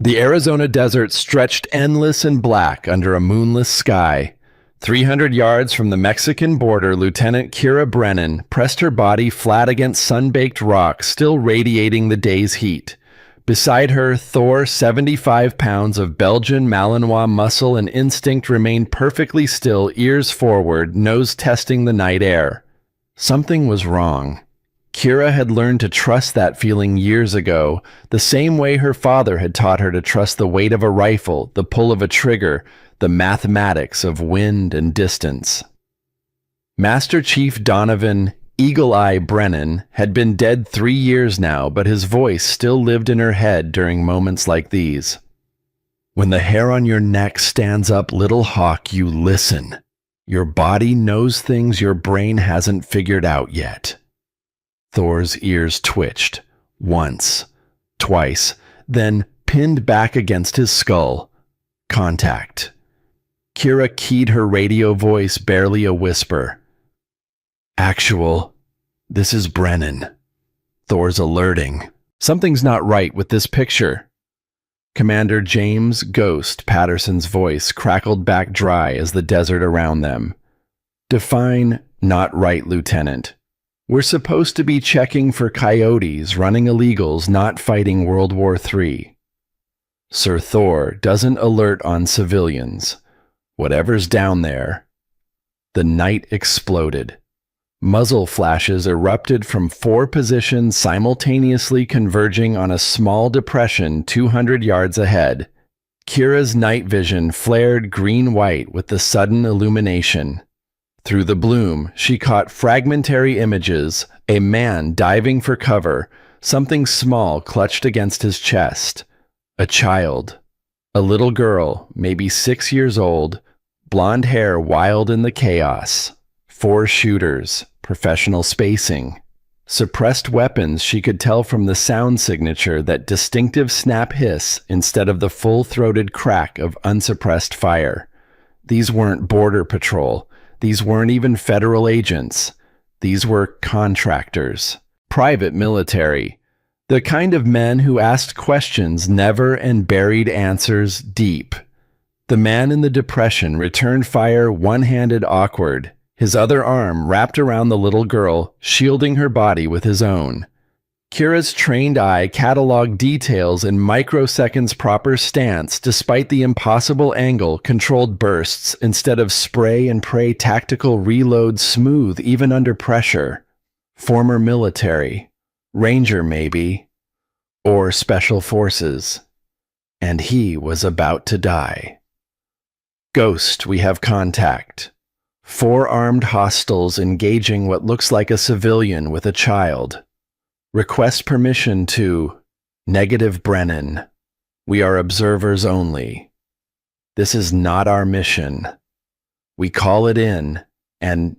The Arizona desert stretched endless and black under a moonless sky. 300 yards from the Mexican border, Lieutenant Kira Brennan pressed her body flat against sun-baked rock, still radiating the day's heat. Beside her, Thor, 75 pounds of Belgian Malinois muscle and instinct, remained perfectly still, ears forward, nose testing the night air. Something was wrong. Kira had learned to trust that feeling years ago, the same way her father had taught her to trust the weight of a rifle, the pull of a trigger, the mathematics of wind and distance. Master Chief Donovan Eagle Eye Brennan had been dead 3 years now, but his voice still lived in her head during moments like these. When the hair on your neck stands up, little hawk, you listen. Your body knows things your brain hasn't figured out yet. Thor's ears twitched, once, twice, then pinned back against his skull. Contact. Kira keyed her radio voice, barely a whisper. Actual, this is Brennan. Thor's alerting. Something's not right with this picture. Commander James Ghost Patterson's voice crackled back dry as the desert around them. Define not right, Lieutenant. We're supposed to be checking for coyotes, running illegals, not fighting World War III. Sir Thor doesn't alert on civilians. Whatever's down there. The night exploded. Muzzle flashes erupted from 4 positions, simultaneously converging on a small depression 200 yards ahead. Kira's night vision flared green-white with the sudden illumination. Through the bloom, she caught fragmentary images, a man diving for cover, something small clutched against his chest. A child. A little girl, maybe 6 years old, blonde hair wild in the chaos. 4 shooters, professional spacing. Suppressed weapons, she could tell from the sound signature, that distinctive snap hiss instead of the full-throated crack of unsuppressed fire. These weren't border patrol. These weren't even federal agents. These were contractors. Private military. The kind of men who asked questions never and buried answers deep. The man in the depression returned fire one-handed, awkward, his other arm wrapped around the little girl, shielding her body with his own. Kira's trained eye cataloged details in microseconds, proper stance despite the impossible angle, controlled bursts instead of spray and pray, tactical reload, smooth even under pressure. Former military, ranger maybe, or special forces. And he was about to die. Ghost, we have contact. 4 armed hostiles engaging what looks like a civilian with a child. Request permission to negative Brennan. We are observers only. This is not our mission. We call it in, and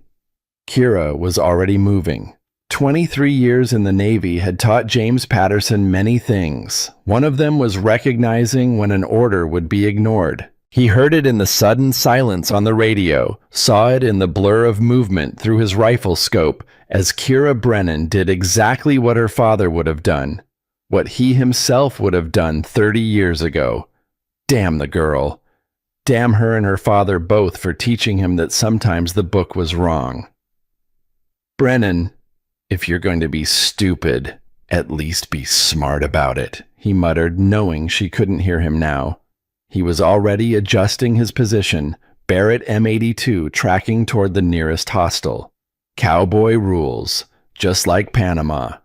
Kira was already moving. 23 years in the Navy had taught James Patterson many things. One of them was recognizing when an order would be ignored. He heard it in the sudden silence on the radio, saw it in the blur of movement through his rifle scope, as Kira Brennan did exactly what her father would have done, what he himself would have done 30 years ago. Damn the girl. Damn her and her father both for teaching him that sometimes the book was wrong. Brennan, if you're going to be stupid, at least be smart about it, he muttered, knowing she couldn't hear him now. He was already adjusting his position, Barrett M82 tracking toward the nearest hostile. Cowboy rules, just like Panama.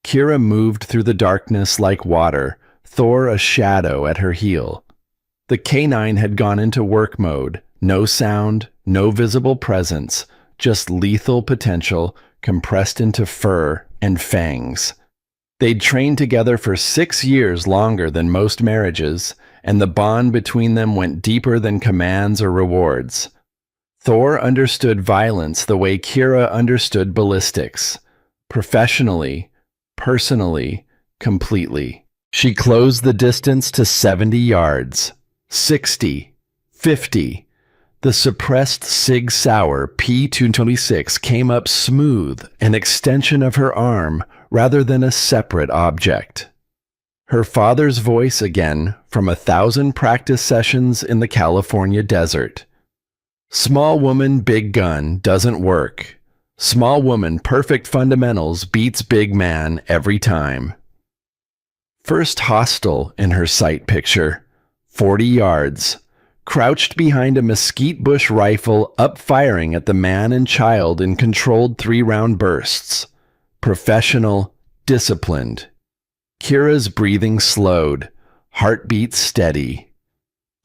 Kira moved through the darkness like water, Thor a shadow at her heel. The K9 had gone into work mode, no sound, no visible presence, just lethal potential compressed into fur and fangs. They'd trained together for 6 years, longer than most marriages, and the bond between them went deeper than commands or rewards. Thor understood violence the way Kira understood ballistics. Professionally, personally, completely. She closed the distance to 70 yards. 60. 50. The suppressed Sig Sauer P226 came up smooth, an extension of her arm rather than a separate object. Her father's voice again from 1,000 practice sessions in the California desert. Small woman, big gun doesn't work. Small woman, perfect fundamentals beats big man every time. First hostile in her sight picture, 40 yards, crouched behind a mesquite bush rifle up firing at the man and child in controlled 3-round bursts. Professional, disciplined. Kira's breathing slowed, heartbeat steady.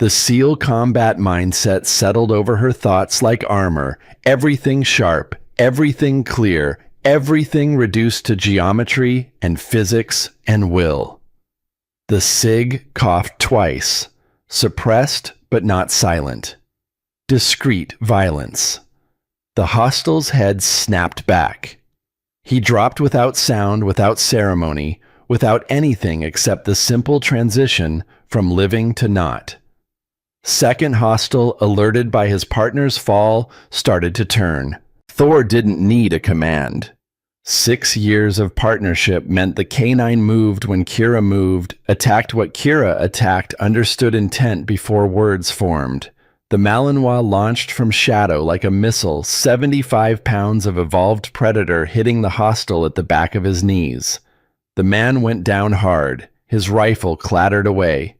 The SEAL combat mindset settled over her thoughts like armor, everything sharp, everything clear, everything reduced to geometry and physics and will. The SIG coughed twice, suppressed but not silent. Discreet violence. The hostile's head snapped back. He dropped without sound, without ceremony, without anything except the simple transition from living to not. Second hostile, alerted by his partner's fall, started to turn. Thor didn't need a command. 6 years of partnership meant the canine moved when Kira moved, attacked what Kira attacked, understood intent before words formed. The Malinois launched from shadow like a missile, 75 pounds of evolved predator hitting the hostile at the back of his knees. The man went down hard. His rifle clattered away.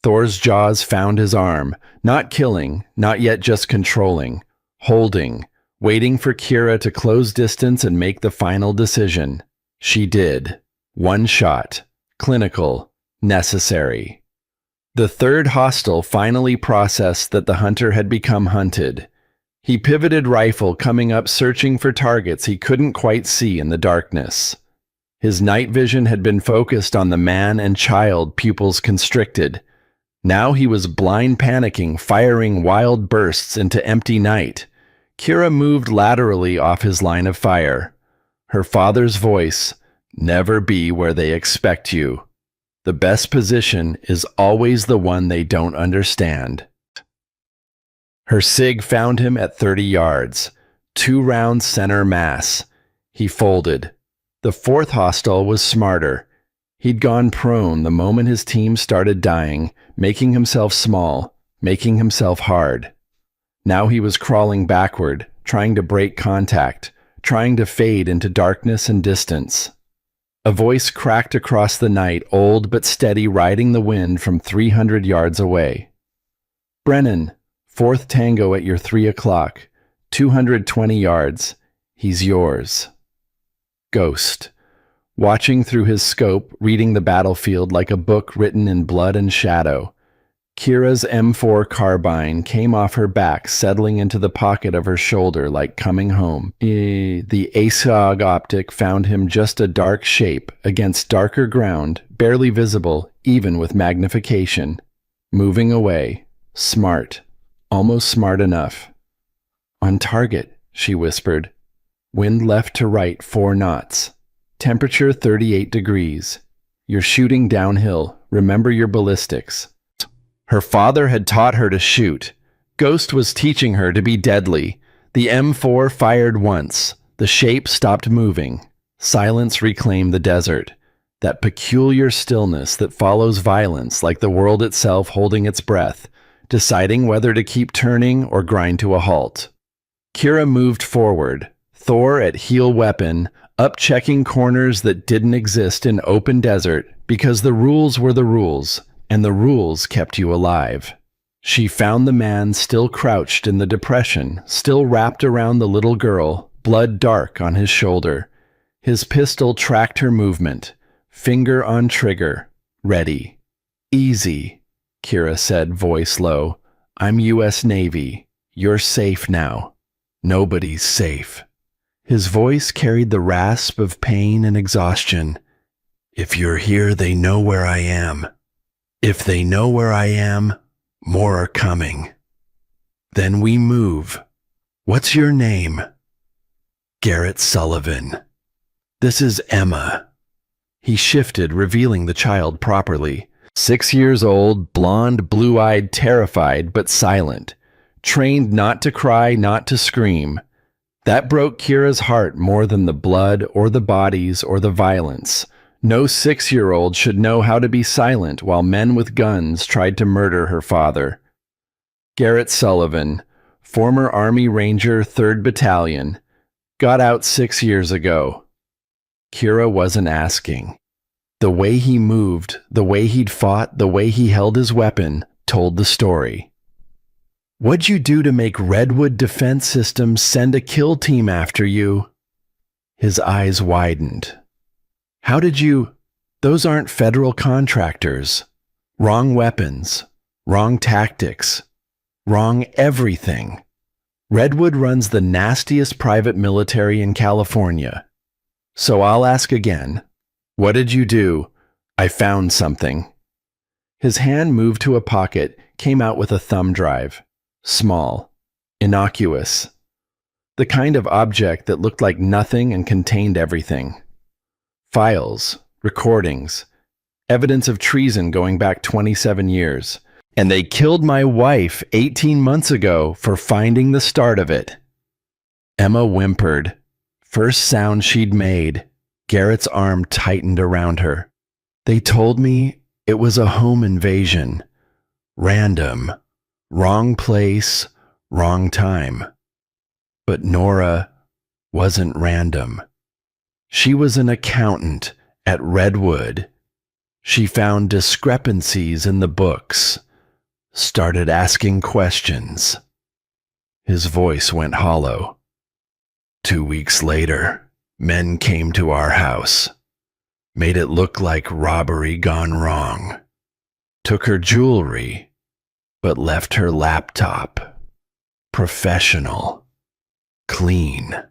Thor's jaws found his arm, not killing, not yet just controlling, holding, waiting for Kira to close distance and make the final decision. She did. One shot. Clinical. Necessary. The third hostile finally processed that the hunter had become hunted. He pivoted rifle, coming up searching for targets he couldn't quite see in the darkness. His night vision had been focused on the man and child, pupils constricted. Now he was blind panicking, firing wild bursts into empty night. Kira moved laterally off his line of fire. Her father's voice, "Never be where they expect you. The best position is always the one they don't understand." Her SIG found him at 30 yards, 2-round center mass. He folded. The fourth hostile was smarter. He'd gone prone the moment his team started dying, making himself small, making himself hard. Now he was crawling backward, trying to break contact, trying to fade into darkness and distance. A voice cracked across the night, old but steady, riding the wind from 300 yards away. "Brennan, 4th Tango at your 3 o'clock, 220 yards. He's yours." Ghost. Watching through his scope, reading the battlefield like a book written in blood and shadow. Kira's M4 carbine came off her back, settling into the pocket of her shoulder like coming home. The ASOG optic found him just a dark shape against darker ground, barely visible, even with magnification. Moving away. Smart. Almost smart enough. "On target," she whispered. Wind left to right 4 knots. Temperature 38 degrees. "You're shooting downhill. Remember your ballistics." Her father had taught her to shoot. Ghost was teaching her to be deadly. The M4 fired once. The shape stopped moving. Silence reclaimed the desert. That peculiar stillness that follows violence, like the world itself holding its breath, deciding whether to keep turning or grind to a halt. Kira moved forward, Thor at heel weapon, up checking corners that didn't exist in open desert because the rules were the rules, and the rules kept you alive. She found the man still crouched in the depression, still wrapped around the little girl, blood dark on his shoulder. His pistol tracked her movement, finger on trigger, ready. "Easy," Kira said, voice low. "I'm U.S. Navy. You're safe now. Nobody's safe." His voice carried the rasp of pain and exhaustion. "If you're here, they know where I am. If they know where I am, more are coming. Then we move. What's your name?" "Garrett Sullivan." "This is Emma." He shifted, revealing the child properly. 6 years old, blonde, blue-eyed, terrified, but silent. Trained not to cry, not to scream. That broke Kira's heart more than the blood or the bodies or the violence. No 6-year-old should know how to be silent while men with guns tried to murder her father. Garrett Sullivan, former Army Ranger 3rd Battalion, got out 6 years ago. Kira wasn't asking. The way he moved, the way he'd fought, the way he held his weapon told the story. What'd you do to make Redwood Defense Systems send a kill team after you? His eyes widened. How did you? Those aren't federal contractors. Wrong weapons, wrong tactics, wrong everything. Redwood runs the nastiest private military in California. So I'll ask again. What did you do? I found something. His hand moved to a pocket, came out with a thumb drive. Small, innocuous. The kind of object that looked like nothing and contained everything. Files, recordings, evidence of treason going back 27 years. And they killed my wife 18 months ago for finding the start of it. Emma whimpered. First sound she'd made. Garrett's arm tightened around her. They told me it was a home invasion. Random. Wrong place, wrong time. But Nora wasn't random. She was an accountant at Redwood. She found discrepancies in the books. Started asking questions. His voice went hollow. 2 weeks later, men came to our house. Made it look like robbery gone wrong. Took her jewelry, but left her laptop. Professional. Clean.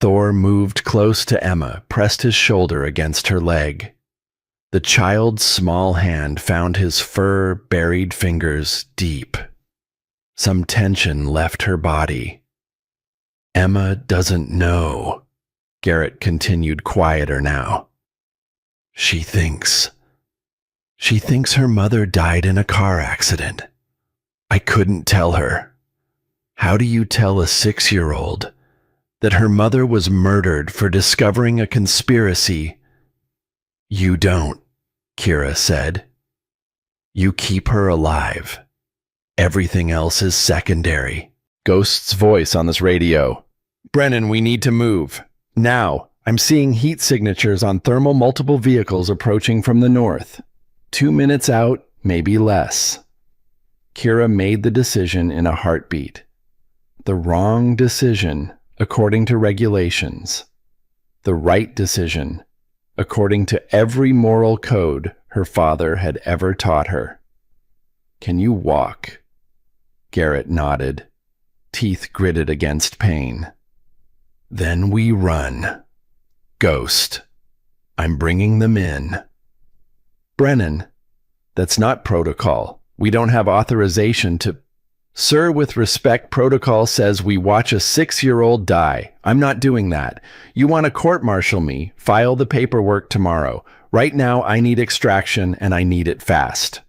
Thor moved close to Emma, pressed his shoulder against her leg. The child's small hand found his fur-buried fingers deep. Some tension left her body. Emma doesn't know. Garrett continued quieter now. She thinks her mother died in a car accident. I couldn't tell her. How do you tell a 6-year-old that her mother was murdered for discovering a conspiracy? You don't, Kira said. You keep her alive. Everything else is secondary. Ghost's voice on this radio. Brennan, we need to move. Now. I'm seeing heat signatures on thermal multiple vehicles approaching from the north. 2 minutes out, maybe less. Kira made the decision in a heartbeat. The wrong decision, according to regulations. The right decision, according to every moral code her father had ever taught her. Can you walk? Garrett nodded, teeth gritted against pain. Then we run. Ghost. I'm bringing them in. Brennan, that's not protocol. We don't have authorization to... Sir, with respect, protocol says we watch a 6-year-old die. I'm not doing that. You want to court-martial me, file the paperwork tomorrow. Right now, I need extraction, and I need it fast.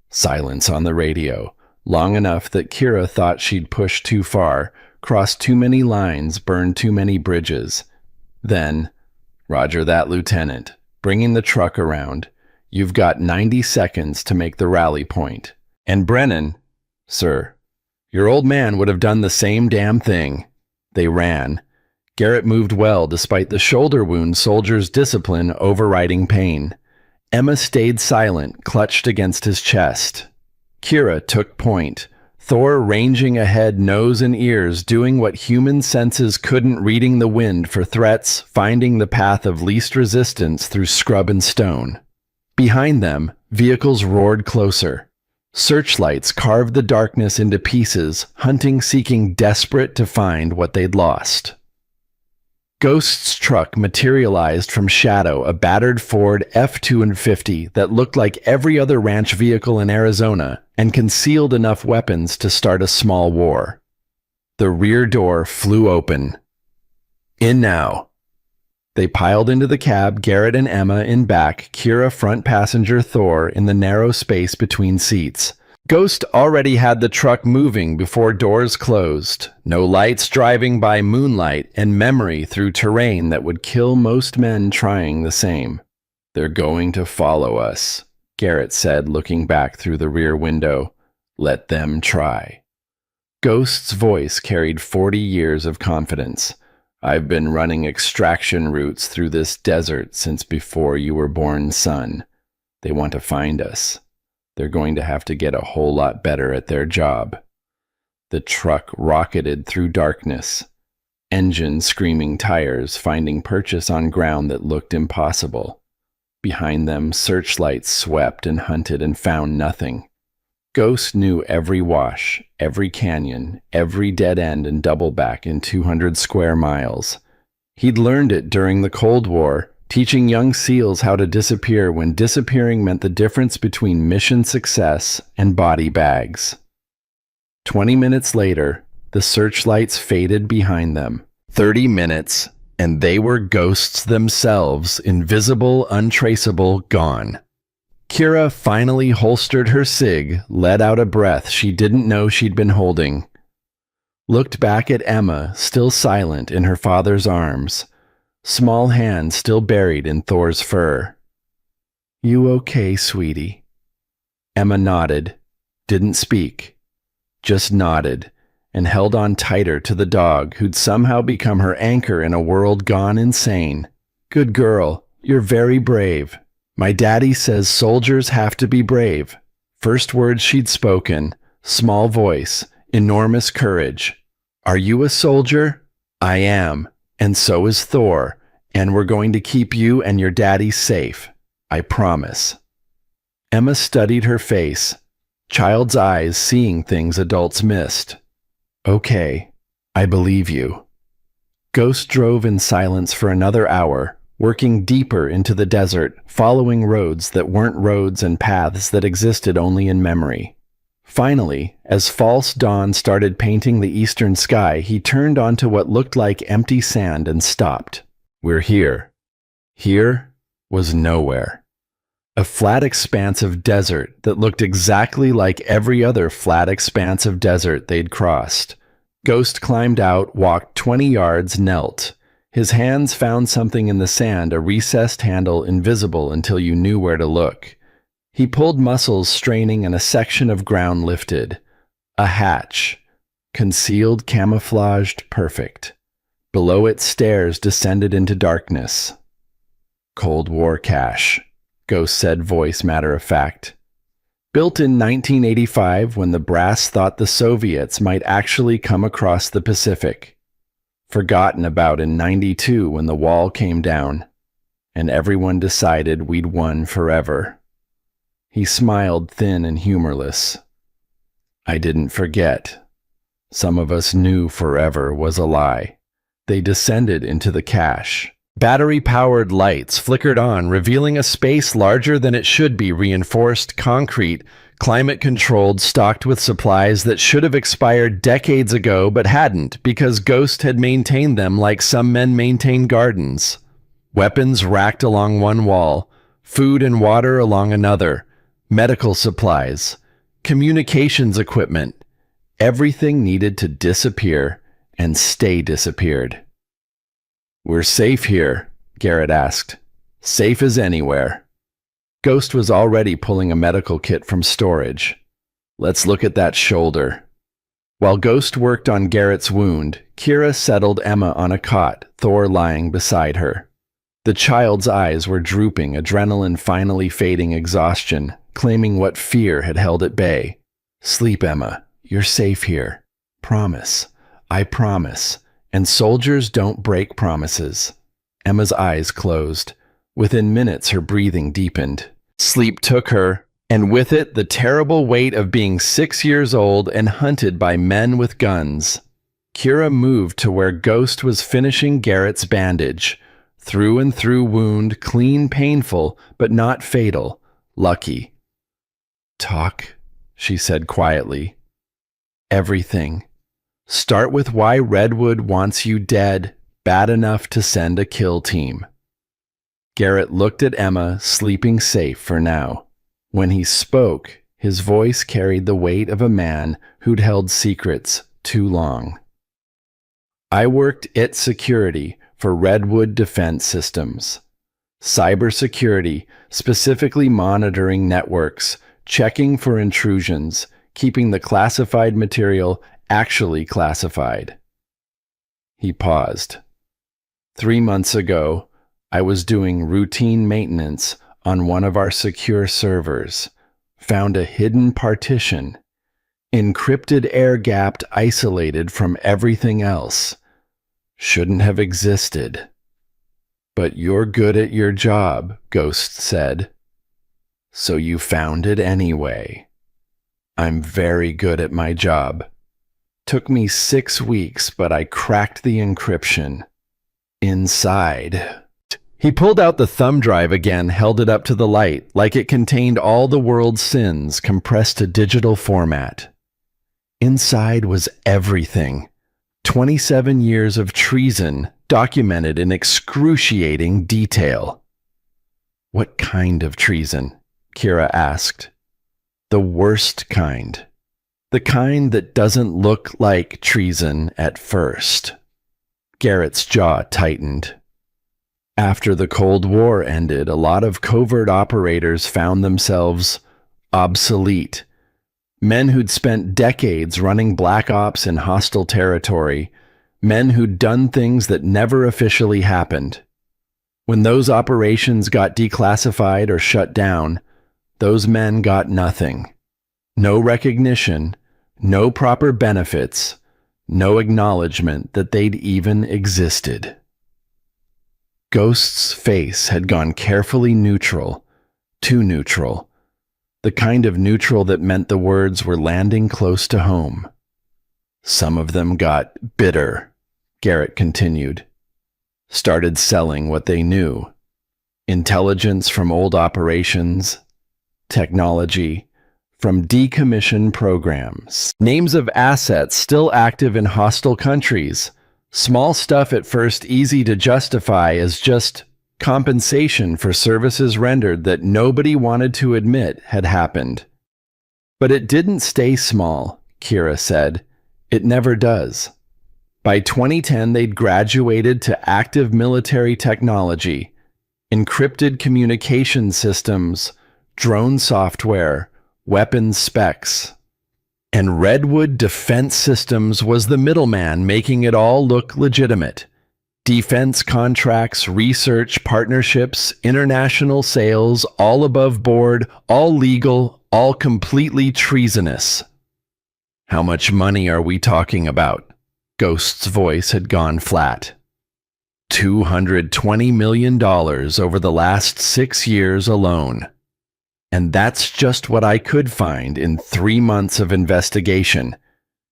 Silence on the radio, long enough that Kira thought she'd pushed too far, crossed too many lines, burned too many bridges. Then, Roger that, Lieutenant. Bringing the truck around. You've got 90 seconds to make the rally point. And Brennan, sir, your old man would have done the same damn thing. They ran. Garrett moved well despite the shoulder wound soldier's discipline overriding pain. Emma stayed silent, clutched against his chest. Kira took point. Thor ranging ahead, nose and ears, doing what human senses couldn't, reading the wind for threats, finding the path of least resistance through scrub and stone. Behind them, vehicles roared closer. Searchlights carved the darkness into pieces, hunting, seeking, desperate to find what they'd lost. Ghost's truck materialized from shadow, a battered Ford F-250 that looked like every other ranch vehicle in Arizona and concealed enough weapons to start a small war. The rear door flew open. In now. They piled into the cab, Garrett and Emma in back, Kira front passenger, Thor in the narrow space between seats. Ghost already had the truck moving before doors closed, no lights driving by moonlight, and memory through terrain that would kill most men trying the same. "They're going to follow us," Garrett said, looking back through the rear window. "Let them try." Ghost's voice carried 40 years of confidence. "I've been running extraction routes through this desert since before you were born, son. They want to find us. They're going to have to get a whole lot better at their job." The truck rocketed through darkness, engine screaming tires finding purchase on ground that looked impossible. Behind them, searchlights swept and hunted and found nothing. Ghost knew every wash, every canyon, every dead end and doubleback in 200 square miles. He'd learned it during the Cold War, teaching young SEALs how to disappear when disappearing meant the difference between mission success and body bags. 20 minutes later, the searchlights faded behind them. 30 minutes, and they were ghosts themselves, invisible, untraceable, gone. Kira finally holstered her cig, let out a breath she didn't know she'd been holding. Looked back at Emma, still silent in her father's arms, small hand still buried in Thor's fur. "You okay, sweetie?" Emma nodded, didn't speak, just nodded, and held on tighter to the dog who'd somehow become her anchor in a world gone insane. "Good girl, you're very brave. My daddy says soldiers have to be brave." First words she'd spoken, small voice, enormous courage. "Are you a soldier?" "I am. And so is Thor, and we're going to keep you and your daddy safe. I promise." Emma studied her face, child's eyes seeing things adults missed. "Okay, I believe you." Ghost drove in silence for another hour, working deeper into the desert, following roads that weren't roads and paths that existed only in memory. Finally, as false dawn started painting the eastern sky, he turned onto what looked like empty sand and stopped. "We're here." Here was nowhere. A flat expanse of desert that looked exactly like every other flat expanse of desert they'd crossed. Ghost climbed out, walked 20 yards, knelt. His hands found something in the sand, a recessed handle invisible until you knew where to look. He pulled muscles straining and a section of ground lifted. A hatch. Concealed, camouflaged, perfect. Below it, stairs descended into darkness. "Cold War cache," Ghost said, voice matter of fact. Built in 1985 when the brass thought the Soviets might actually come across the Pacific. Forgotten about in 92 when the wall came down, and everyone decided we'd won forever. He smiled, thin and humorless. "I didn't forget. Some of us knew forever was a lie." They descended into the cache. Battery-powered lights flickered on, revealing a space larger than it should be, reinforced concrete, climate-controlled, stocked with supplies that should have expired decades ago but hadn't because Ghost had maintained them like some men maintain gardens. Weapons racked along one wall, food and water along another, medical supplies, communications equipment, everything needed to disappear and stay disappeared. "We're safe here?" Garrett asked. "Safe as anywhere." Ghost was already pulling a medical kit from storage. "Let's look at that shoulder." While Ghost worked on Garrett's wound, Kira settled Emma on a cot, Thor lying beside her. The child's eyes were drooping, adrenaline finally fading exhaustion, claiming what fear had held at bay. "Sleep, Emma. You're safe here. Promise. I promise. And soldiers don't break promises." Emma's eyes closed. Within minutes, her breathing deepened. Sleep took her, and with it, the terrible weight of being 6 years old and hunted by men with guns. Kira moved to where Ghost was finishing Garrett's bandage. Through and through wound, clean, painful, but not fatal. Lucky. "Talk," she said quietly. "Everything. Start with why Redwood wants you dead, bad enough to send a kill team." Garrett looked at Emma, sleeping safe for now. When he spoke, His voice carried the weight of a man who'd held secrets too long. I worked at security for Redwood Defense Systems. Cybersecurity, specifically monitoring networks, checking for intrusions, keeping the classified material actually classified. He paused. 3 months ago, I was doing routine maintenance on one of our secure servers, found a hidden partition, encrypted, air-gapped, isolated from everything else. Shouldn't have existed. But you're good at your job, Ghost said. So you found it anyway. I'm very good at my job. Took me 6 weeks, but I cracked the encryption. Inside. He pulled out the thumb drive again, held it up to the light, like it contained all the world's sins compressed to digital format. Inside was everything. 27 years of treason documented in excruciating detail. What kind of treason? Kira asked. The worst kind. The kind that doesn't look like treason at first. Garrett's jaw tightened. After the Cold War ended, a lot of covert operators found themselves obsolete. Men who'd spent decades running black ops in hostile territory. Men who'd done things that never officially happened. When those operations got declassified or shut down, those men got nothing. No recognition, no proper benefits, no acknowledgement that they'd even existed. Ghost's face had gone carefully neutral, too neutral. The kind of neutral that meant the words were landing close to home. Some of them got bitter, Garrett continued. Started selling what they knew. Intelligence from old operations, technology from decommissioned programs, names of assets still active in hostile countries, small stuff at first easy to justify as just compensation for services rendered that nobody wanted to admit had happened. But it didn't stay small, Kira said. It never does. By 2010, they'd graduated to active military technology, encrypted communication systems, drone software, weapons specs. And Redwood Defense Systems was the middleman making it all look legitimate. Defense contracts, research, partnerships, international sales, all above board, all legal, all completely treasonous. How much money are we talking about? Ghost's voice had gone flat. $220 million over the last 6 years alone. And that's just what I could find in 3 months of investigation.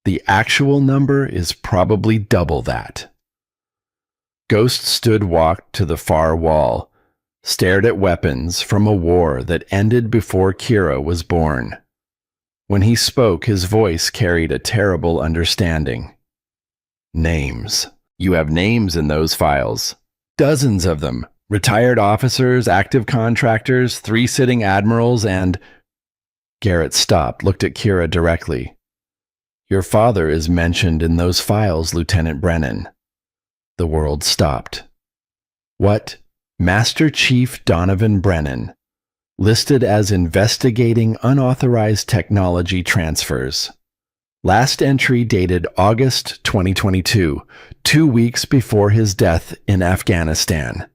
The actual number is probably double that. Ghost walked to the far wall, stared at weapons from a war that ended before Kira was born. When he spoke, his voice carried a terrible understanding. Names. You have names in those files. Dozens of them. Retired officers, active contractors, 3 sitting admirals, and... Garrett stopped, looked at Kira directly. Your father is mentioned in those files, Lieutenant Brennan. The world stopped. What? Master Chief Donovan Brennan, listed as investigating unauthorized technology transfers. Last entry dated August 2022, 2 weeks before his death in Afghanistan.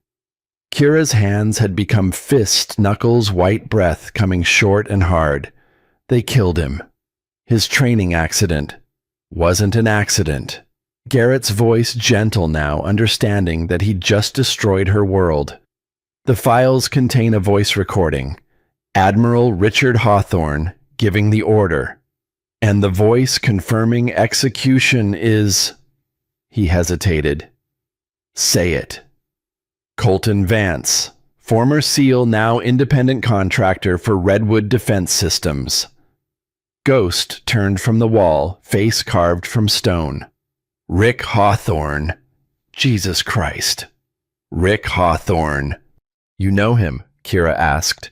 Kira's hands had become fist knuckles, white breath coming short and hard. They killed him. His training accident wasn't an accident. Garrett's voice gentle now, understanding that he'd just destroyed her world. The files contain a voice recording. Admiral Richard Hawthorne giving the order. And the voice confirming execution is... He hesitated. Say it. Colton Vance, former SEAL, now independent contractor for Redwood Defense Systems. Ghost turned from the wall, face carved from stone. Rick Hawthorne. Jesus Christ. Rick Hawthorne. You know him? Kira asked.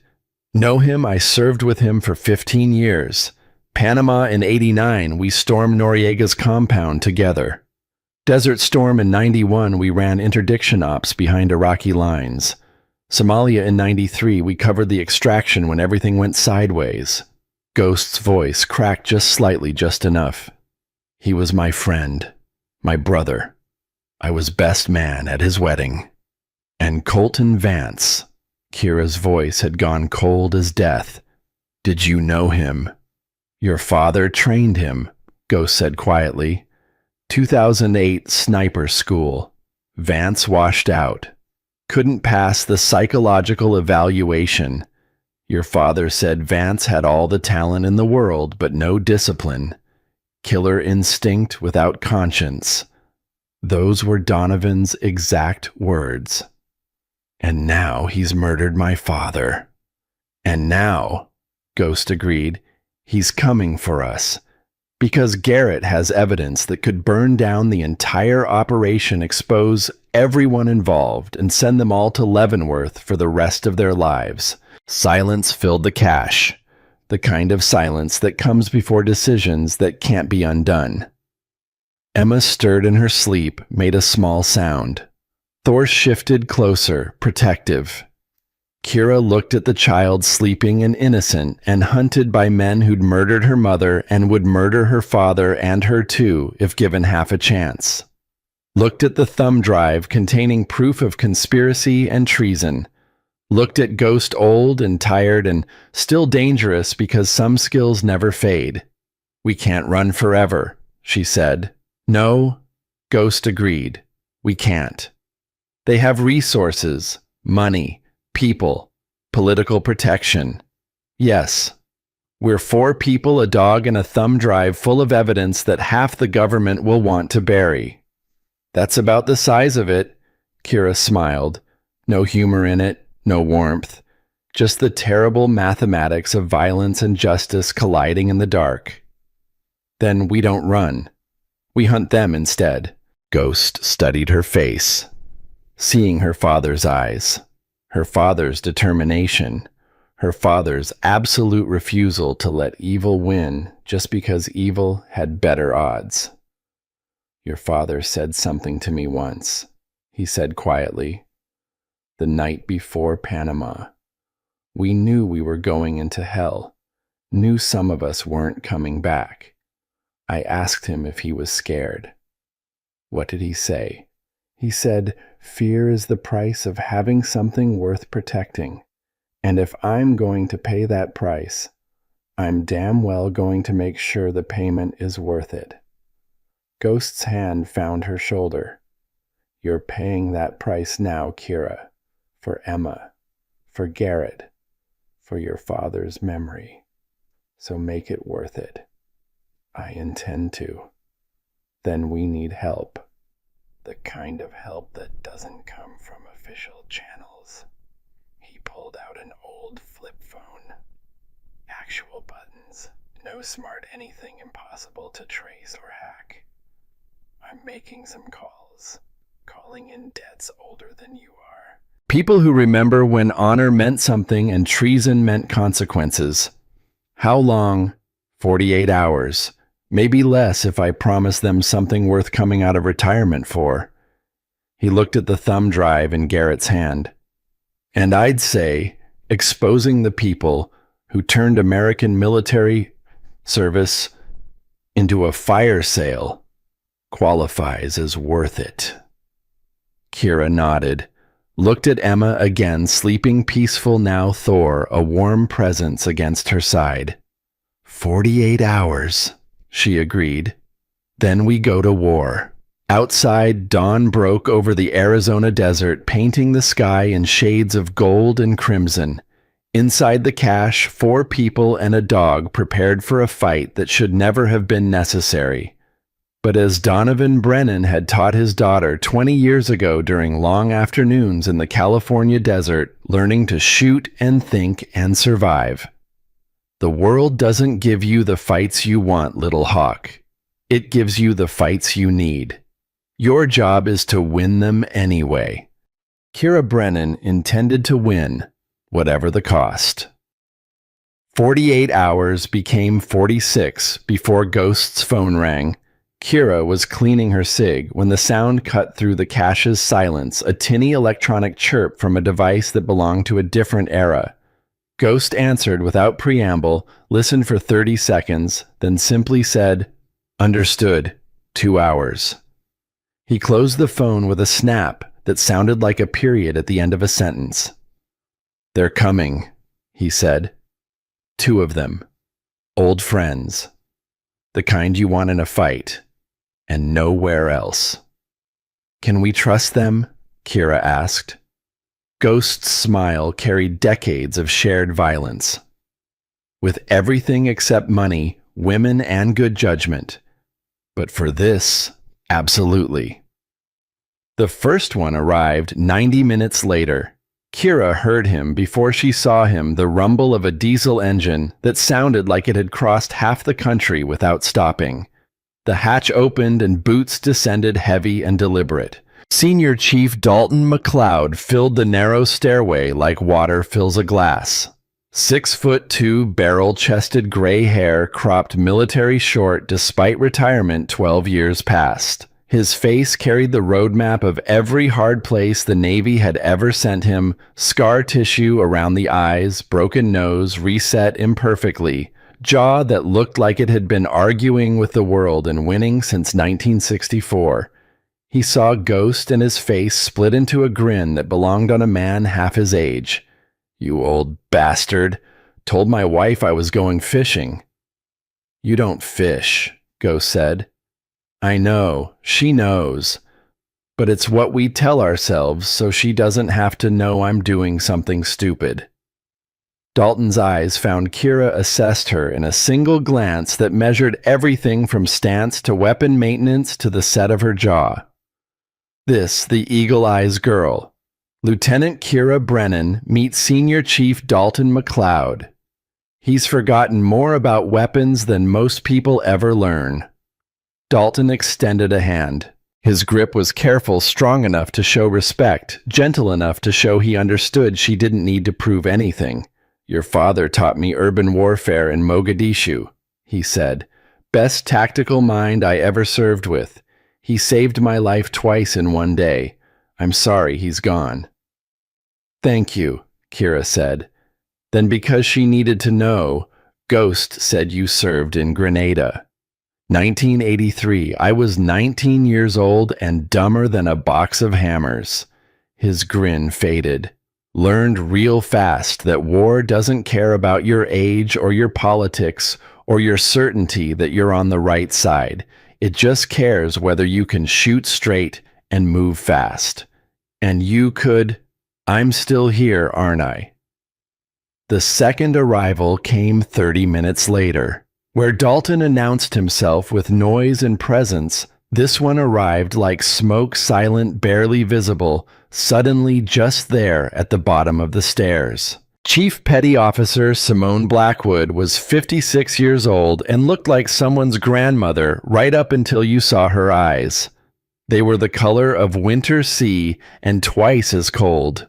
Know him? I served with him for 15 years. Panama in '89, we stormed Noriega's compound together. Desert Storm in '91, we ran interdiction ops behind Iraqi lines. Somalia in '93, we covered the extraction when everything went sideways. Ghost's voice cracked just slightly, just enough. He was my friend, my brother. I was best man at his wedding. And Colton Vance, Kira's voice had gone cold as death. Did you know him? Your father trained him, Ghost said quietly. 2008 sniper school. Vance washed out. Couldn't pass the psychological evaluation. Your father said Vance had all the talent in the world, but no discipline. Killer instinct without conscience. Those were Donovan's exact words. And now he's murdered my father. And now, Ghost agreed, he's coming for us. Because Garrett has evidence that could burn down the entire operation, expose everyone involved, and send them all to Leavenworth for the rest of their lives. Silence filled the cache, the kind of silence that comes before decisions that can't be undone. Emma stirred in her sleep, made a small sound. Thor shifted closer, protective. Kira looked at the child sleeping and innocent and hunted by men who'd murdered her mother and would murder her father and her too if given half a chance. Looked at the thumb drive containing proof of conspiracy and treason. Looked at Ghost old and tired and still dangerous because some skills never fade. We can't run forever, she said. No, Ghost agreed. We can't. They have resources, money, people, political protection. Yes, we're 4 people, a dog, and a thumb drive full of evidence that half the government will want to bury. That's about the size of it, Kira smiled. No humor in it, no warmth. Just the terrible mathematics of violence and justice colliding in the dark. Then we don't run. We hunt them instead. Ghost studied her face, seeing her father's eyes. Her father's determination, her father's absolute refusal to let evil win just because evil had better odds. Your father said something to me once, he said quietly. The night before Panama. We knew we were going into hell, knew some of us weren't coming back. I asked him if he was scared. What did he say? He said, fear is the price of having something worth protecting. And if I'm going to pay that price, I'm damn well going to make sure the payment is worth it. Ghost's hand found her shoulder. You're paying that price now, Kira. For Emma. For Garrett. For your father's memory. So make it worth it. I intend to. Then we need help. The kind of help that doesn't come from official channels. He pulled out an old flip phone. Actual buttons. No smart anything impossible to trace or hack. I'm making some calls. Calling in debts older than you are. People who remember when honor meant something and treason meant consequences. How long? 48 hours. Maybe less if I promise them something worth coming out of retirement for. He looked at the thumb drive in Garrett's hand. And I'd say, exposing the people who turned American military service into a fire sale qualifies as worth it. Kira nodded, looked at Emma again, sleeping peaceful now, Thor, a warm presence against her side. 48 hours. She agreed. Then we go to war. Outside, dawn broke over the Arizona desert, painting the sky in shades of gold and crimson. Inside the cache, 4 people and a dog prepared for a fight that should never have been necessary. But as Donovan Brennan had taught his daughter 20 years ago during long afternoons in the California desert, learning to shoot and think and survive. The world doesn't give you the fights you want, little hawk. It gives you the fights you need. Your job is to win them anyway. Kira Brennan intended to win, whatever the cost. 48 hours became 46 before Ghost's phone rang. Kira was cleaning her cig when the sound cut through the cache's silence, a tinny electronic chirp from a device that belonged to a different era. Ghost answered without preamble, listened for 30 seconds, then simply said, "Understood. 2 hours." He closed the phone with a snap that sounded like a period at the end of a sentence. "They're coming," he said. "2 of them. Old friends. The kind you want in a fight. And nowhere else." "Can we trust them?" Kira asked. Ghost's smile carried decades of shared violence. "With everything except money, women, and good judgment. But for this, absolutely." The first one arrived 90 minutes later. Kira heard him before she saw him, the rumble of a diesel engine that sounded like it had crossed half the country without stopping. The hatch opened and boots descended heavy and deliberate. Senior Chief Dalton McLeod filled the narrow stairway like water fills a glass. 6'2", barrel-chested gray hair cropped military short despite retirement 12 years past. His face carried the roadmap of every hard place the Navy had ever sent him, scar tissue around the eyes, broken nose reset imperfectly, jaw that looked like it had been arguing with the world and winning since 1964. He saw Ghost and his face split into a grin that belonged on a man half his age. "You old bastard. Told my wife I was going fishing." "You don't fish," Ghost said. "I know, she knows. But it's what we tell ourselves so she doesn't have to know I'm doing something stupid." Dalton's eyes found Kira assessed her in a single glance that measured everything from stance to weapon maintenance to the set of her jaw. This, the Eagle Eyes girl. Lieutenant Kira Brennan meets Senior Chief Dalton McLeod. He's forgotten more about weapons than most people ever learn. Dalton extended a hand. His grip was careful, strong enough to show respect, gentle enough to show he understood she didn't need to prove anything. "Your father taught me urban warfare in Mogadishu," he said. "Best tactical mind I ever served with. He saved my life twice in one day. I'm sorry he's gone." "Thank you," Kira said. Then, because she needed to know, Ghost said you served in Grenada. 1983, I was 19 years old and dumber than a box of hammers. His grin faded. Learned real fast that war doesn't care about your age or your politics or your certainty that you're on the right side. It just cares whether you can shoot straight and move fast. And you could. I'm still here, aren't I? The second arrival came 30 minutes later. Where Dalton announced himself with noise and presence, this one arrived like smoke, silent, barely visible, suddenly just there at the bottom of the stairs. Chief Petty Officer Simone Blackwood was 56 years old and looked like someone's grandmother right up until you saw her eyes. They were the color of winter sea and twice as cold.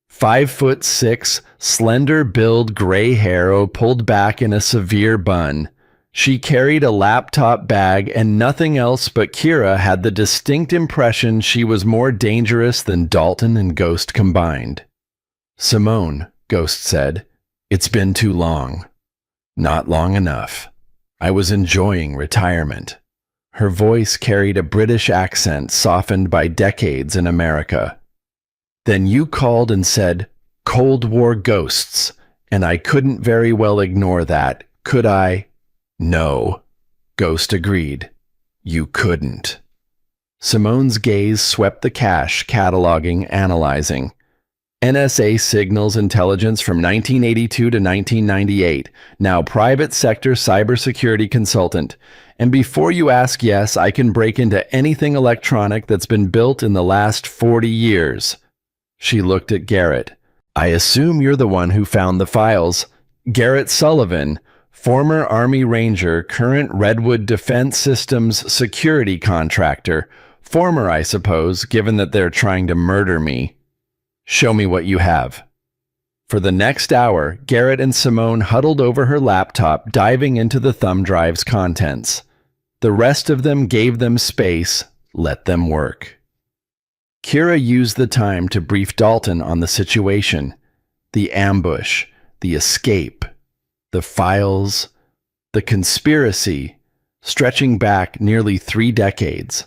5'6", slender build gray hair pulled back in a severe bun. She carried a laptop bag and nothing else, but Kira had the distinct impression she was more dangerous than Dalton and Ghost combined. "Simone," Ghost said, "it's been too long." "Not long enough. I was enjoying retirement." Her voice carried a British accent softened by decades in America. "Then you called and said, 'Cold War ghosts,' and I couldn't very well ignore that, could I?" "No," Ghost agreed. "You couldn't." Simone's gaze swept the cache, cataloging, analyzing. NSA signals intelligence from 1982 to 1998, now private sector cybersecurity consultant. And before you ask, yes, I can break into anything electronic that's been built in the last 40 years. She looked at Garrett. "I assume you're the one who found the files." Garrett Sullivan, former Army Ranger, current Redwood Defense Systems security contractor. Former, I suppose, given that they're trying to murder me. "Show me what you have." For the next hour, Garrett and Simone huddled over her laptop, diving into the thumb drive's contents. The rest of them gave them space, let them work. Kira used the time to brief Dalton on the situation, the ambush, the escape, the files, the conspiracy, stretching back nearly 3 decades.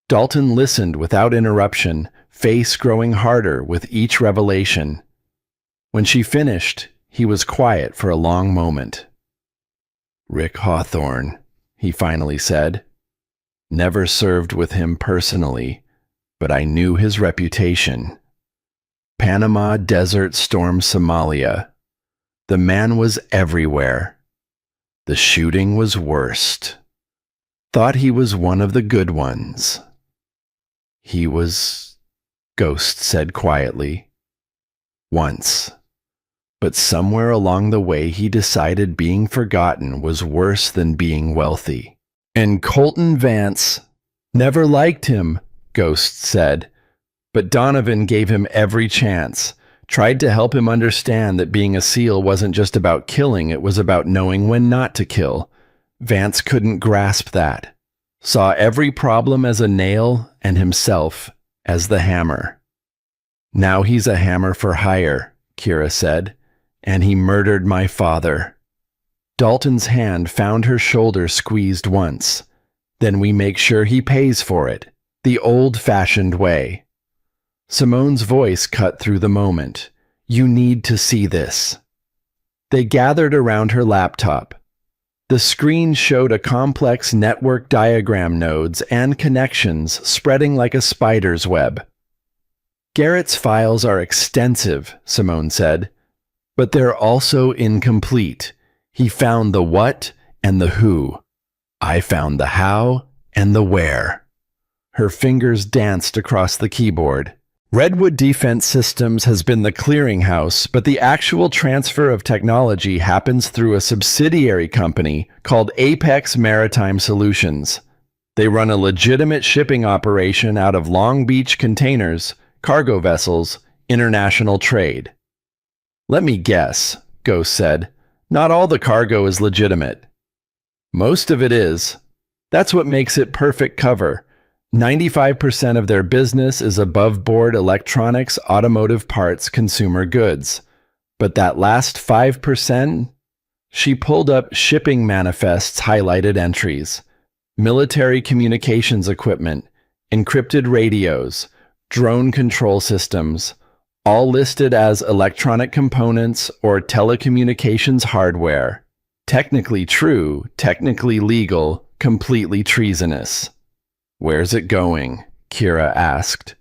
Dalton listened without interruption, face growing harder with each revelation. When she finished, he was quiet for a long moment. "Rick Hawthorne," he finally said. "Never served with him personally, but I knew his reputation. Panama Desert Storm Somalia. The man was everywhere. The shooting was worst. Thought he was one of the good ones." "He was," Ghost said quietly. "Once. But somewhere along the way he decided being forgotten was worse than being wealthy. And Colton Vance never liked him," Ghost said. "But Donovan gave him every chance, tried to help him understand that being a SEAL wasn't just about killing, it was about knowing when not to kill. Vance couldn't grasp that. Saw every problem as a nail and himself as the hammer. Now he's a hammer for hire," Kira said, "and he murdered my father." Dalton's hand found her shoulder squeezed once. "Then we make sure he pays for it, the old-fashioned way." Simone's voice cut through the moment. "You need to see this." They gathered around her laptop. The screen showed a complex network diagram, nodes and connections spreading like a spider's web. "Garrett's files are extensive," Simone said, "but they're also incomplete. He found the what and the who. I found the how and the where." Her fingers danced across the keyboard. "Redwood Defense Systems has been the clearinghouse, but the actual transfer of technology happens through a subsidiary company called Apex Maritime Solutions. They run a legitimate shipping operation out of Long Beach containers, cargo vessels, international trade." "Let me guess," Ghost said. "Not all the cargo is legitimate." "Most of it is. That's what makes it perfect cover. 95% of their business is above-board electronics, automotive parts, consumer goods. But that last 5%? She pulled up shipping manifests, highlighted entries. Military communications equipment, encrypted radios, drone control systems, all listed as electronic components or telecommunications hardware. Technically true, technically legal, completely treasonous." "Where's it going?" Kira asked.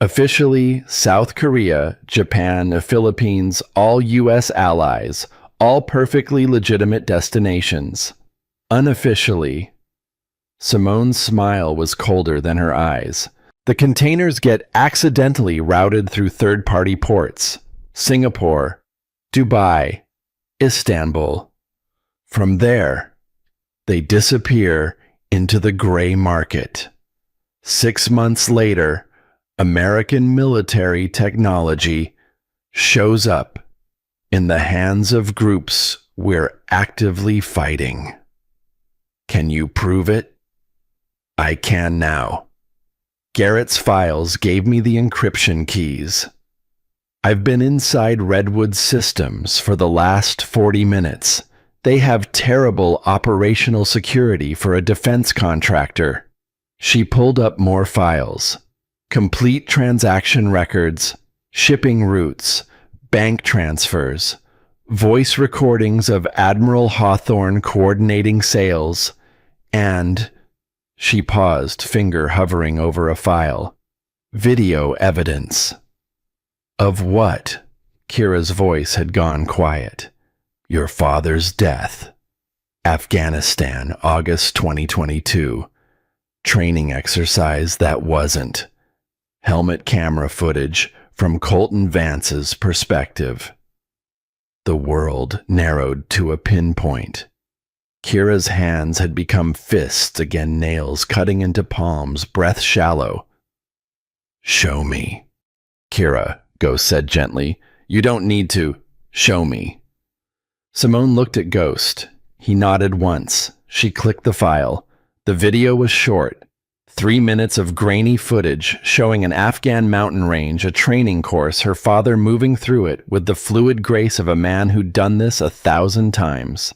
"Officially, South Korea, Japan, the Philippines, all U.S. allies, all perfectly legitimate destinations. Unofficially." Simone's smile was colder than her eyes. "The containers get accidentally routed through third-party ports. Singapore, Dubai, Istanbul. From there, they disappear into the gray market. 6 months later, American military technology shows up in the hands of groups we're actively fighting. Can you prove it? I can now. Garrett's files gave me the encryption keys. I've been inside Redwood Systems for the last 40 minutes. They have terrible operational security for a defense contractor." She pulled up more files. Complete transaction records, shipping routes, bank transfers, voice recordings of Admiral Hawthorne coordinating sales, and, she paused, finger hovering over a file, video evidence. "Of what?" Kira's voice had gone quiet. "Your father's death. Afghanistan, August 2022. Training exercise that wasn't. Helmet camera footage from Colton Vance's perspective." The world narrowed to a pinpoint. Kira's hands had become fists, again nails cutting into palms, breath shallow. "Show me." "Kira," Ghost said gently, You don't need to. Show me. Simone looked at Ghost. He nodded once. She clicked the file. The video was short. 3 minutes of grainy footage showing an Afghan mountain range, a training course, her father moving through it with the fluid grace of a man who'd done this 1,000 times.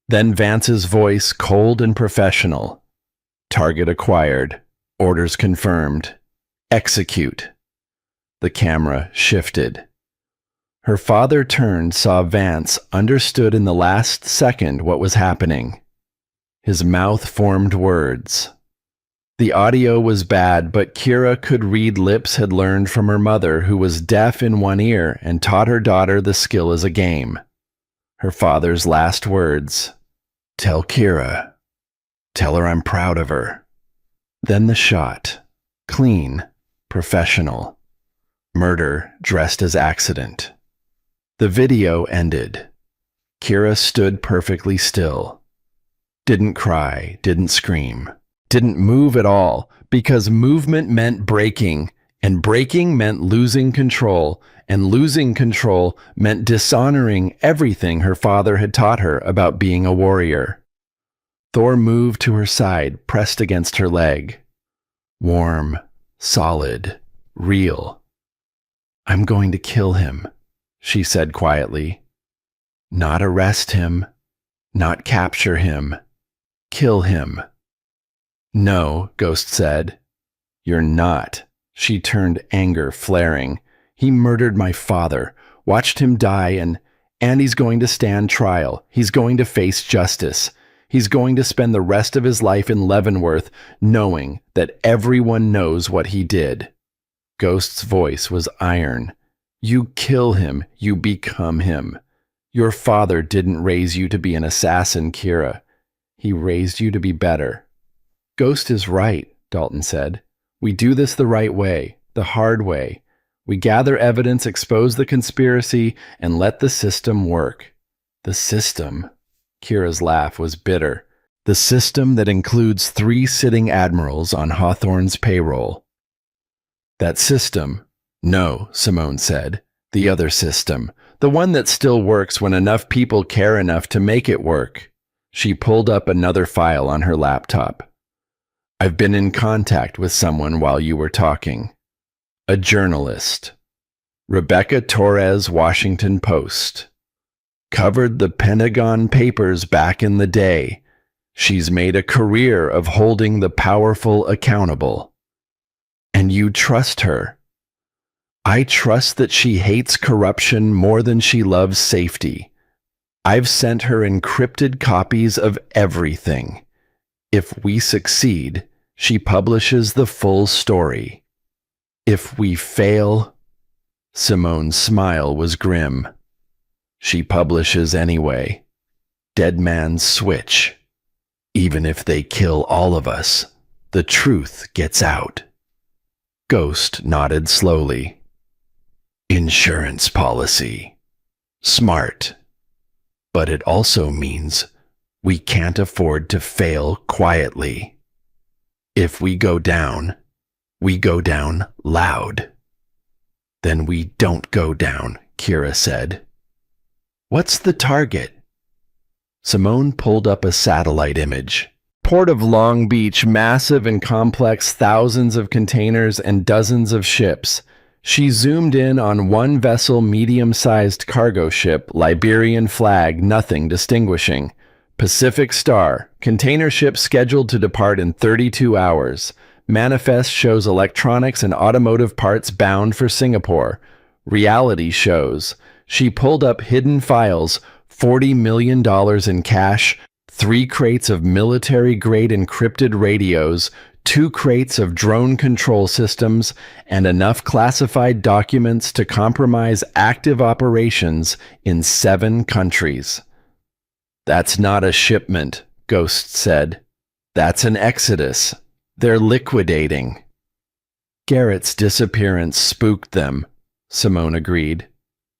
Then Vance's voice, cold and professional. Target acquired. Orders confirmed. Execute. The camera shifted. Her father turned, saw Vance, understood in the last second what was happening. His mouth formed words. The audio was bad, but Kira could read lips had learned from her mother, who was deaf in one ear and taught her daughter the skill as a game. Her father's last words. Tell Kira. Tell her I'm proud of her. Then the shot. Clean. Professional. Murder dressed as accident. The video ended. Kira stood perfectly still. Didn't cry, didn't scream. Didn't move at all, because movement meant breaking, and breaking meant losing control, and losing control meant dishonoring everything her father had taught her about being a warrior. Thor moved to her side, pressed against her leg. Warm, solid, real. I'm going to kill him, she said quietly. Not arrest him, not capture him, kill him. No, Ghost said. You're not. She turned, anger flaring. He murdered my father, watched him die, and he's going to stand trial. He's going to face justice. He's going to spend the rest of his life in Leavenworth knowing that everyone knows what he did. Ghost's voice was iron. You kill him, you become him. Your father didn't raise you to be an assassin, Kira. He raised you to be better. Ghost is right, Dalton said. We do this the right way, the hard way. We gather evidence, expose the conspiracy, and let the system work. The system? Kira's laugh was bitter. The system that includes 3 sitting admirals on Hawthorne's payroll. That system? No, Simone said. The other system. The one that still works when enough people care enough to make it work. She pulled up another file on her laptop. I've been in contact with someone while you were talking. A journalist. Rebecca Torres, Washington Post. Covered the Pentagon Papers back in the day. She's made a career of holding the powerful accountable. And you trust her. I trust that she hates corruption more than she loves safety. I've sent her encrypted copies of everything. If we succeed, she publishes the full story. If we fail, Simone's smile was grim. She publishes anyway. Dead man's switch. Even if they kill all of us, the truth gets out. Ghost nodded slowly. Insurance policy. Smart. But it also means we can't afford to fail quietly. If we go down loud. Then we don't go down, Kira said. What's the target? Simone pulled up a satellite image. Port of Long Beach, massive and complex, thousands of containers and dozens of ships. She zoomed in on one vessel, medium-sized cargo ship, Liberian flag, nothing distinguishing. Pacific Star, container ship scheduled to depart in 32 hours. Manifest shows electronics and automotive parts bound for Singapore. Reality shows. She pulled up hidden files, $40 million in cash, 3 crates of military-grade encrypted radios, 2 crates of drone control systems, and enough classified documents to compromise active operations in 7 countries. That's not a shipment, Ghost said. That's an exodus. They're liquidating. Garrett's disappearance spooked them, Simone agreed.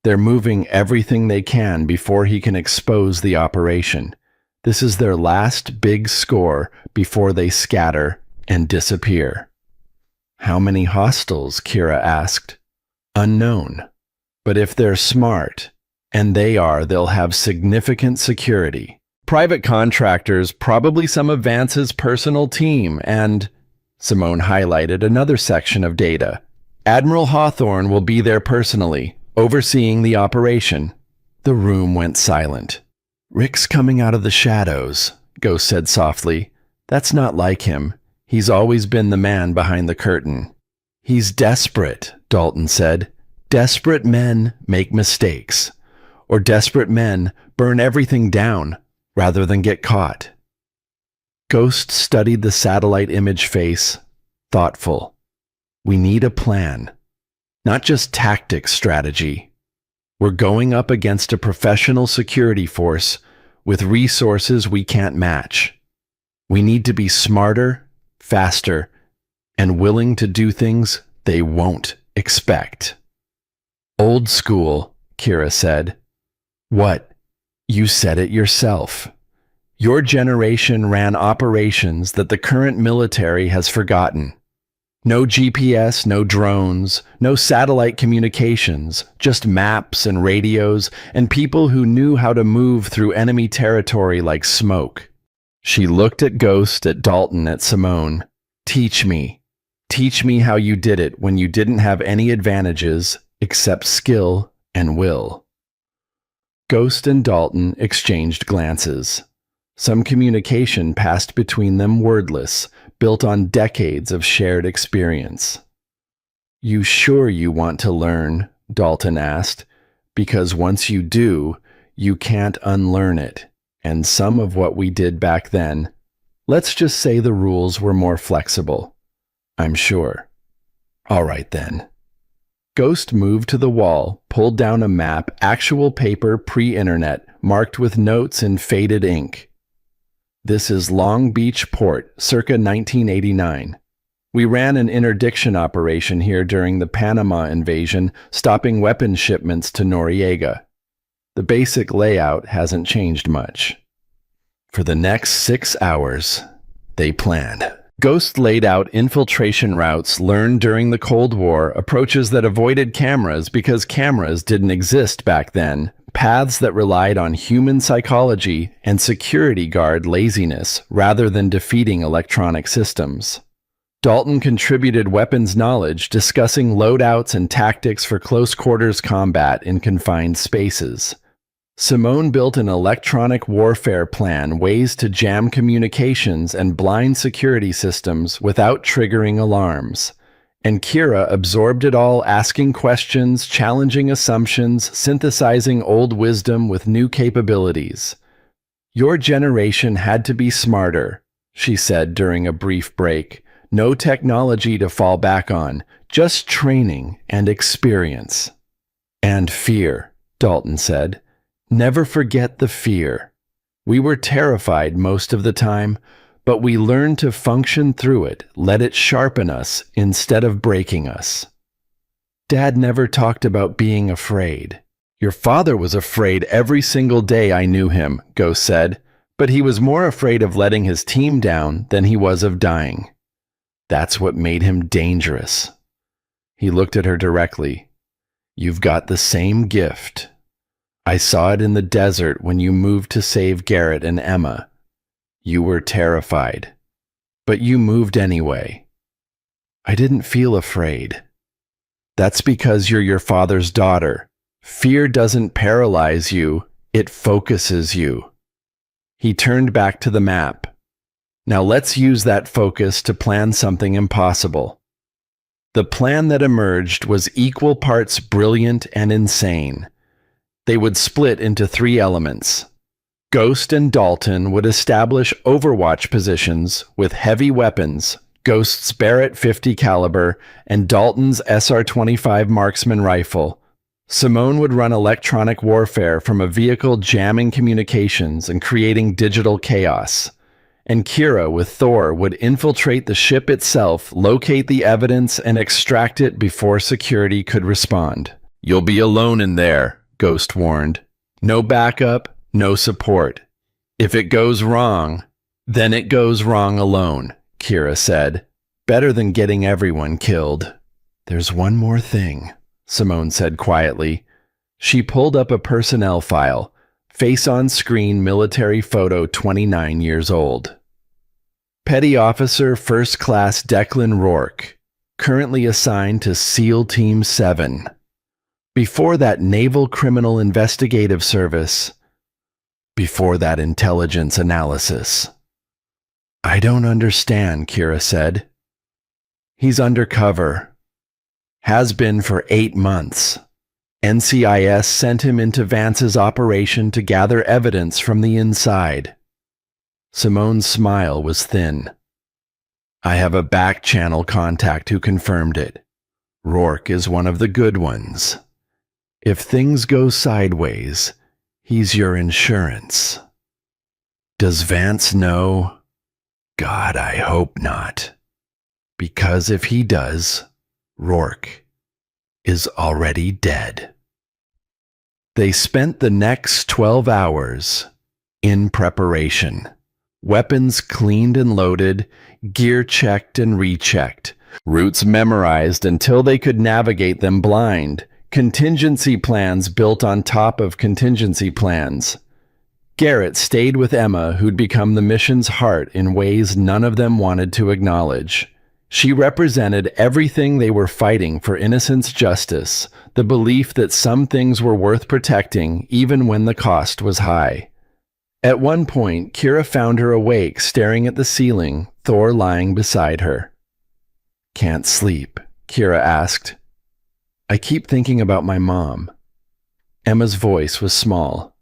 They're moving everything they can before he can expose the operation. This is their last big score before they scatter and disappear. How many hostiles? Kira asked. Unknown. But if they're smart, and they are, they'll have significant security. Private contractors, probably some of Vance's personal team, and Simone highlighted another section of data. Admiral Hawthorne will be there personally, overseeing the operation. The room went silent. Rick's coming out of the shadows, Ghost said softly. That's not like him. He's always been the man behind the curtain. He's desperate, Dalton said. Desperate men make mistakes. Or desperate men burn everything down rather than get caught. Ghost studied the satellite image face, thoughtful. We need a plan, not just tactics strategy. We're going up against a professional security force with resources we can't match. We need to be smarter, faster, and willing to do things they won't expect. Old school, Kira said. What? You said it yourself. Your generation ran operations that the current military has forgotten. No GPS, no drones, no satellite communications, just maps and radios and people who knew how to move through enemy territory like smoke. She looked at Ghost, at Dalton, at Simone. Teach me. Teach me how you did it when you didn't have any advantages except skill and will. Ghost and Dalton exchanged glances. Some communication passed between them wordless, built on decades of shared experience. You sure you want to learn? Dalton asked. Because once you do, you can't unlearn it. And some of what we did back then, let's just say the rules were more flexible. I'm sure. All right then. Ghost moved to the wall, pulled down a map, actual paper pre-internet, marked with notes in faded ink. This is Long Beach Port, circa 1989. We ran an interdiction operation here during the Panama invasion, stopping weapons shipments to Noriega. The basic layout hasn't changed much. For the next 6 hours, they planned. Ghost laid out infiltration routes learned during the Cold War, approaches that avoided cameras because cameras didn't exist back then, paths that relied on human psychology and security guard laziness rather than defeating electronic systems. Dalton contributed weapons knowledge, discussing loadouts and tactics for close-quarters combat in confined spaces. Simone built an electronic warfare plan, ways to jam communications and blind security systems without triggering alarms. And Kira absorbed it all, asking questions, challenging assumptions, synthesizing old wisdom with new capabilities. Your generation had to be smarter, she said during a brief break. No technology to fall back on, just training and experience. And fear, Dalton said. Never forget the fear. We were terrified most of the time, but we learned to function through it, let it sharpen us instead of breaking us. Dad never talked about being afraid. Your father was afraid every single day I knew him, Ghost said, but he was more afraid of letting his team down than he was of dying. That's what made him dangerous. He looked at her directly. You've got the same gift. I saw it in the desert when you moved to save Garrett and Emma. You were terrified, but you moved anyway. I didn't feel afraid. That's because you're your father's daughter. Fear doesn't paralyze you, it focuses you. He turned back to the map. Now let's use that focus to plan something impossible. The plan that emerged was equal parts brilliant and insane. They would split into 3 elements. Ghost and Dalton would establish overwatch positions with heavy weapons, Ghost's Barrett .50 caliber and Dalton's SR-25 marksman rifle. Simone would run electronic warfare from a vehicle, jamming communications and creating digital chaos. And Kira with Thor would infiltrate the ship itself, locate the evidence, and extract it before security could respond. You'll be alone in there, Ghost warned. No backup, no support. If it goes wrong, then it goes wrong alone, Kira said. Better than getting everyone killed. There's one more thing, Simone said quietly. She pulled up a personnel file, face on screen military photo 29 years old. Petty Officer First Class Declan Rourke, currently assigned to SEAL Team 7. Before that Naval Criminal Investigative Service. Before that intelligence analysis. I don't understand, Kira said. He's undercover. Has been for 8 months. NCIS sent him into Vance's operation to gather evidence from the inside. Simone's smile was thin. I have a back-channel contact who confirmed it. Rourke is one of the good ones. If things go sideways, he's your insurance. Does Vance know? God, I hope not. Because if he does, Rourke is already dead. They spent the next 12 hours in preparation. Weapons cleaned and loaded, gear checked and rechecked, routes memorized until they could navigate them blind, contingency plans built on top of contingency plans. Garrett stayed with Emma, who'd become the mission's heart in ways none of them wanted to acknowledge. She represented everything they were fighting for: innocence, justice, the belief that some things were worth protecting even when the cost was high. At one point, Kira found her awake, staring at the ceiling, Thor lying beside her. Can't sleep, Kira asked. I keep thinking about my mom. Emma's voice was small.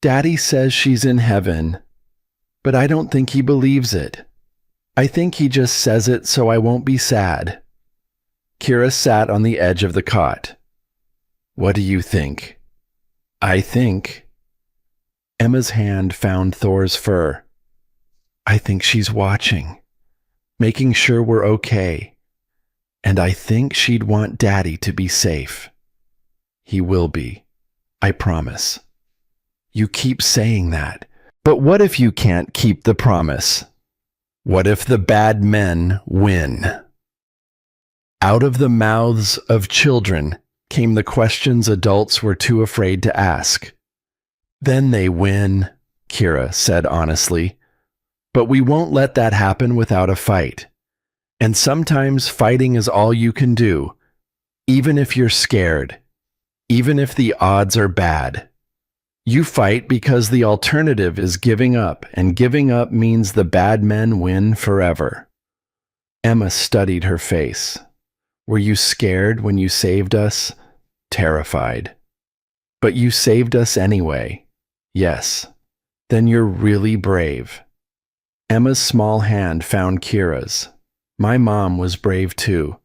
Daddy says she's in heaven, but I don't think he believes it. I think he just says it so I won't be sad. Kira sat on the edge of the cot. What do you think? I think... Emma's hand found Thor's fur. I think she's watching, making sure we're okay. And I think she'd want Daddy to be safe. He will be. I promise. You keep saying that, but what if you can't keep the promise? What if the bad men win? Out of the mouths of children came the questions adults were too afraid to ask. Then they win, Kira said honestly. But we won't let that happen without a fight. And sometimes fighting is all you can do, even if you're scared, even if the odds are bad. You fight because the alternative is giving up, and giving up means the bad men win forever. Emma studied her face. Were you scared when you saved us? Terrified. But you saved us anyway. Yes. Then you're really brave. Emma's small hand found Kira's. My mom was brave too.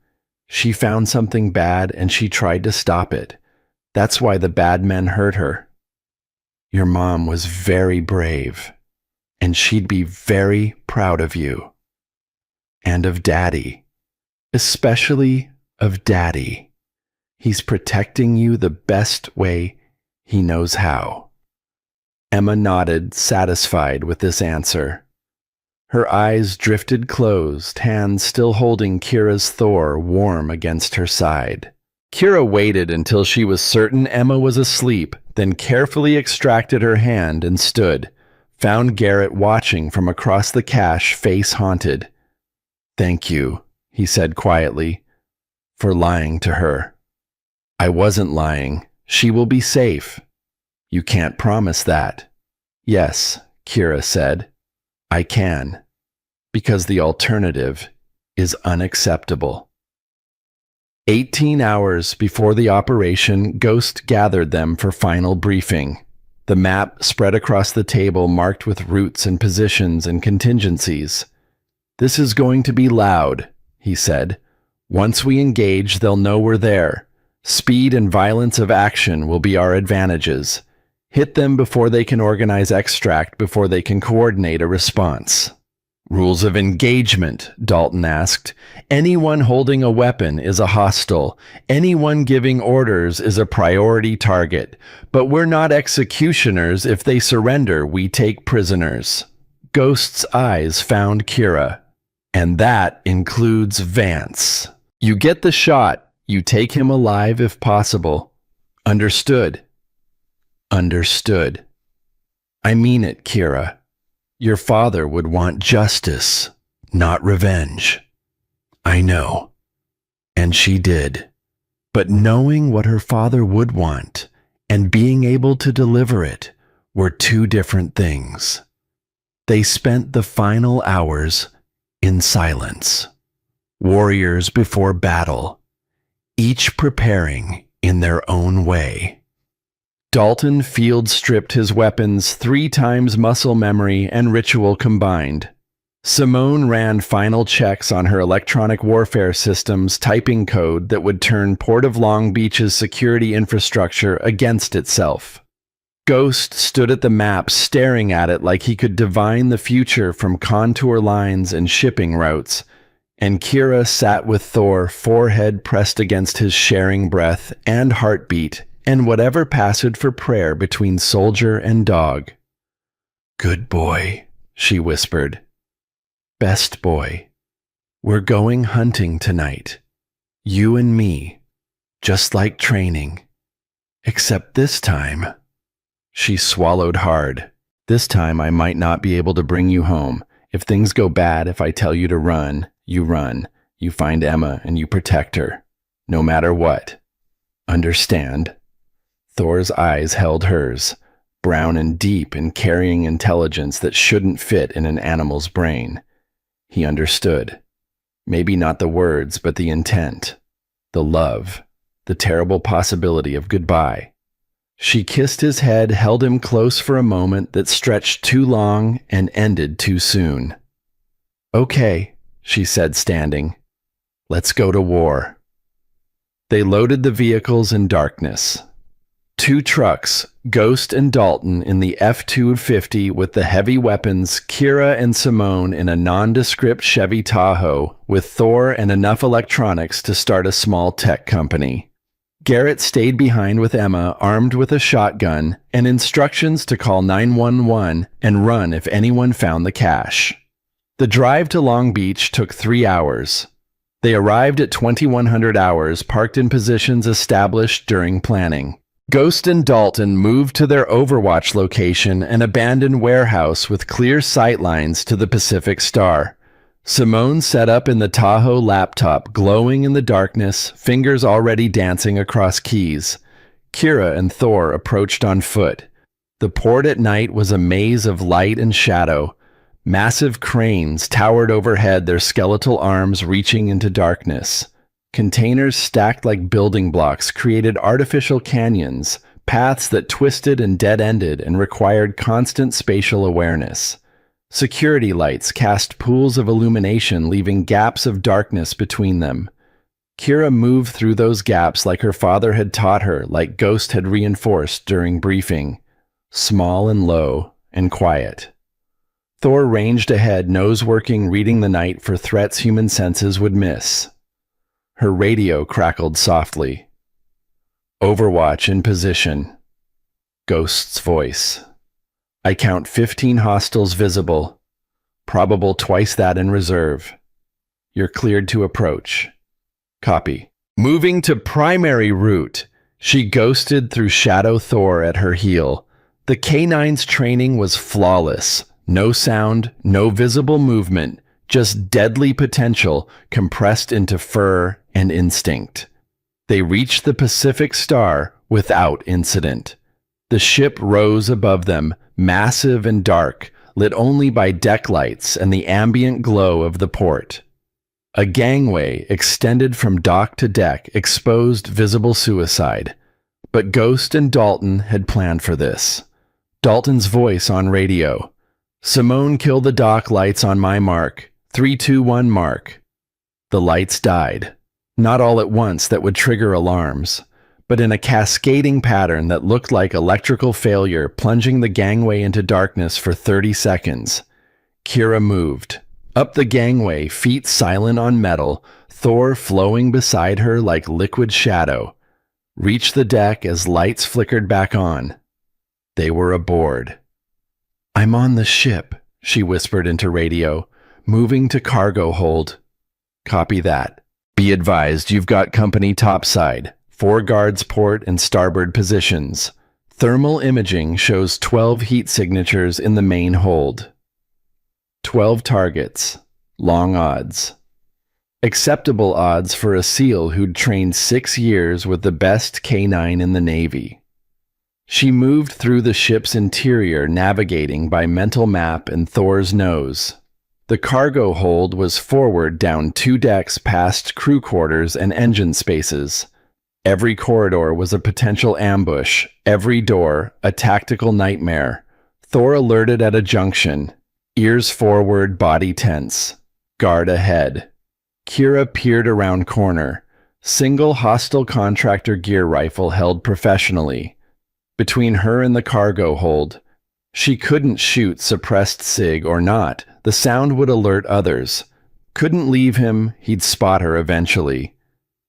She found something bad and she tried to stop it. That's why the bad men hurt her. Your mom was very brave, and she'd be very proud of you. And of Daddy. Especially of Daddy. He's protecting you the best way he knows how. Emma nodded, satisfied with this answer. Her eyes drifted closed, hands still holding Kira's Thor warm against her side. Kira waited until she was certain Emma was asleep, then carefully extracted her hand and stood, found Garrett watching from across the cache, face haunted. Thank you, he said quietly, for lying to her. I wasn't lying. She will be safe. You can't promise that. Yes, Kira said. I can, because the alternative is unacceptable. 18 hours before the operation, Ghost gathered them for final briefing. The map spread across the table marked with routes and positions and contingencies. This is going to be loud, he said. Once we engage, they'll know we're there. Speed and violence of action will be our advantages. Hit them before they can organize extract, before they can coordinate a response. Rules of engagement, Dalton asked. Anyone holding a weapon is a hostile. Anyone giving orders is a priority target. But we're not executioners. If they surrender, we take prisoners. Ghost's eyes found Kira. And that includes Vance. You get the shot. You take him alive if possible. Understood. Understood. I mean it, Kira. Your father would want justice, not revenge. I know. And she did. But knowing what her father would want and being able to deliver it were two different things. They spent the final hours in silence, warriors before battle, each preparing in their own way. Dalton field stripped his weapons 3 times muscle memory and ritual combined. Simone ran final checks on her electronic warfare system's typing code that would turn Port of Long Beach's security infrastructure against itself. Ghost stood at the map staring at it like he could divine the future from contour lines and shipping routes, and Kira sat with Thor, forehead pressed against his sharing breath and heartbeat, and whatever passed for prayer between soldier and dog. "Good boy," she whispered. "Best boy. We're going hunting tonight. You and me. Just like training. Except this time." She swallowed hard. "This time I might not be able to bring you home. If things go bad, if I tell you to run, you run. You find Emma and you protect her. No matter what. Understand?" Thor's eyes held hers, brown and deep and carrying intelligence that shouldn't fit in an animal's brain. He understood. Maybe not the words, but the intent, the love, the terrible possibility of goodbye. She kissed his head, held him close for a moment that stretched too long and ended too soon. "Okay," she said, standing. "Let's go to war." They loaded the vehicles in darkness. 2 trucks, Ghost and Dalton in the F-250 with the heavy weapons, Kira and Simone in a nondescript Chevy Tahoe with Thor and enough electronics to start a small tech company. Garrett stayed behind with Emma, armed with a shotgun, and instructions to call 911 and run if anyone found the cache. The drive to Long Beach took 3 hours. They arrived at 2100 hours, parked in positions established during planning. Ghost and Dalton moved to their Overwatch location, an abandoned warehouse with clear sightlines to the Pacific Star. Simone set up in the Tahoe laptop, glowing in the darkness, fingers already dancing across keys. Kira and Thor approached on foot. The port at night was a maze of light and shadow. Massive cranes towered overhead, their skeletal arms reaching into darkness. Containers stacked like building blocks created artificial canyons, paths that twisted and dead-ended and required constant spatial awareness. Security lights cast pools of illumination, leaving gaps of darkness between them. Kira moved through those gaps like her father had taught her, like Ghost had reinforced during briefing. Small and low and quiet. Thor ranged ahead, nose working, reading the night for threats human senses would miss. Her radio crackled softly. "Overwatch in position." Ghost's voice. "I count 15 hostiles visible. Probable twice that in reserve. You're cleared to approach." Copy. Moving to primary route, she ghosted through Shadow Thor at her heel. The K9's training was flawless. No sound, no visible movement, just deadly potential compressed into fur and instinct. They reached the Pacific Star without incident. The ship rose above them, massive and dark, lit only by deck lights and the ambient glow of the port. A gangway extended from dock to deck, exposed visible suicide. But Ghost and Dalton had planned for this. Dalton's voice on radio. "Simone, kill the dock lights on my mark. 3, 2, 1 mark." The lights died. Not all at once that would trigger alarms, but in a cascading pattern that looked like electrical failure, plunging the gangway into darkness for 30 seconds. Kira moved. Up the gangway, feet silent on metal, Thor flowing beside her like liquid shadow. Reached the deck as lights flickered back on. They were aboard. "I'm on the ship," she whispered into radio, "moving to cargo hold." "Copy that. Be advised, you've got company topside. 4 guards port and starboard positions. Thermal imaging shows 12 heat signatures in the main hold. 12 targets. Long odds. Acceptable odds for a SEAL who'd trained 6 years with the best K9 in the Navy. She moved through the ship's interior, navigating by mental map and Thor's nose. The cargo hold was forward down 2 decks past crew quarters and engine spaces. Every corridor was a potential ambush, every door a tactical nightmare. Thor alerted at a junction. Ears forward, body tense. Guard ahead. Kira peered around corner. Single hostile contractor gear rifle held professionally. Between her and the cargo hold. She couldn't shoot suppressed SIG or not. The sound would alert others. Couldn't leave him, he'd spot her eventually.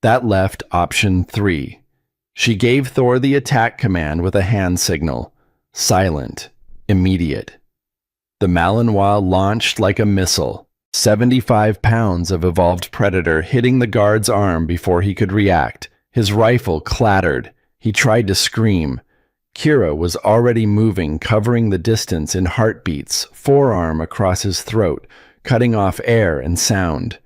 That left option 3. She gave Thor the attack command with a hand signal. Silent. Immediate. The Malinois launched like a missile. 75 pounds of evolved predator hitting the guard's arm before he could react. His rifle clattered. He tried to scream. Kira was already moving, covering the distance in heartbeats, forearm across his throat, cutting off air and sound.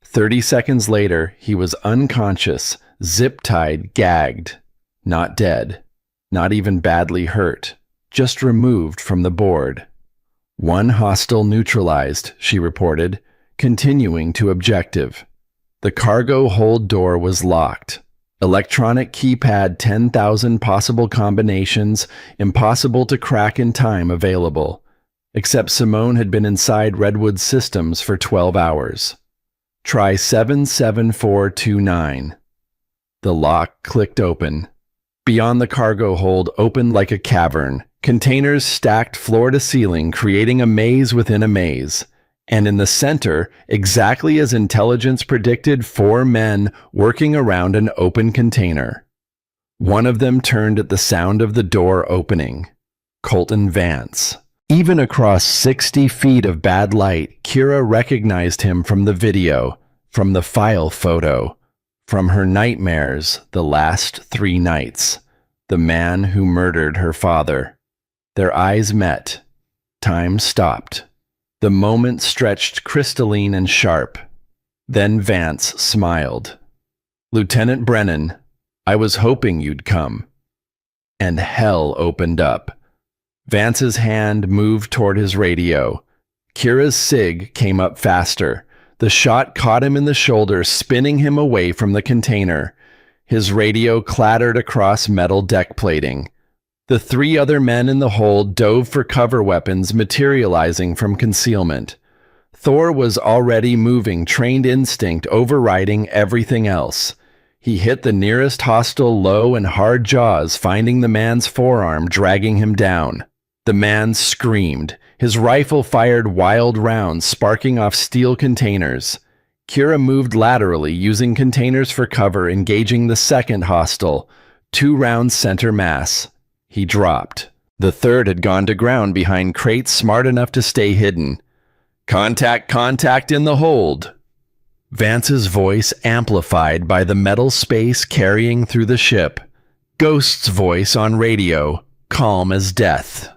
30 seconds later, he was unconscious, zip-tied, gagged. Not dead. Not even badly hurt. Just removed from the board. 1 hostile neutralized, she reported, continuing to objective. The cargo hold door was locked. Electronic keypad 10,000 possible combinations, impossible to crack in time available. Except Simone had been inside Redwood Systems for 12 hours. Try 77429. The lock clicked open. Beyond the cargo hold opened like a cavern. Containers stacked floor to ceiling, creating a maze within a maze. And in the center, exactly as intelligence predicted, 4 men working around an open container. One of them turned at the sound of the door opening. Colton Vance. Even across 60 feet of bad light, Kira recognized him from the video, from the file photo, from her nightmares the last 3 nights. The man who murdered her father. Their eyes met. Time stopped. The moment stretched crystalline and sharp. Then Vance smiled. "Lieutenant Brennan, I was hoping you'd come." And hell opened up. Vance's hand moved toward his radio. Kira's SIG came up faster. The shot caught him in the shoulder, spinning him away from the container. His radio clattered across metal deck plating. The 3 other men in the hold dove for cover weapons materializing from concealment. Thor was already moving, trained instinct overriding everything else. He hit the nearest hostile low and hard jaws, finding the man's forearm, dragging him down. The man screamed. His rifle fired wild rounds, sparking off steel containers. Kira moved laterally, using containers for cover, engaging the second hostile. 2 rounds center mass. He dropped. The third had gone to ground behind crates smart enough to stay hidden. Contact in the hold." Vance's voice amplified by the metal space carrying through the ship. Ghost's voice on radio, calm as death.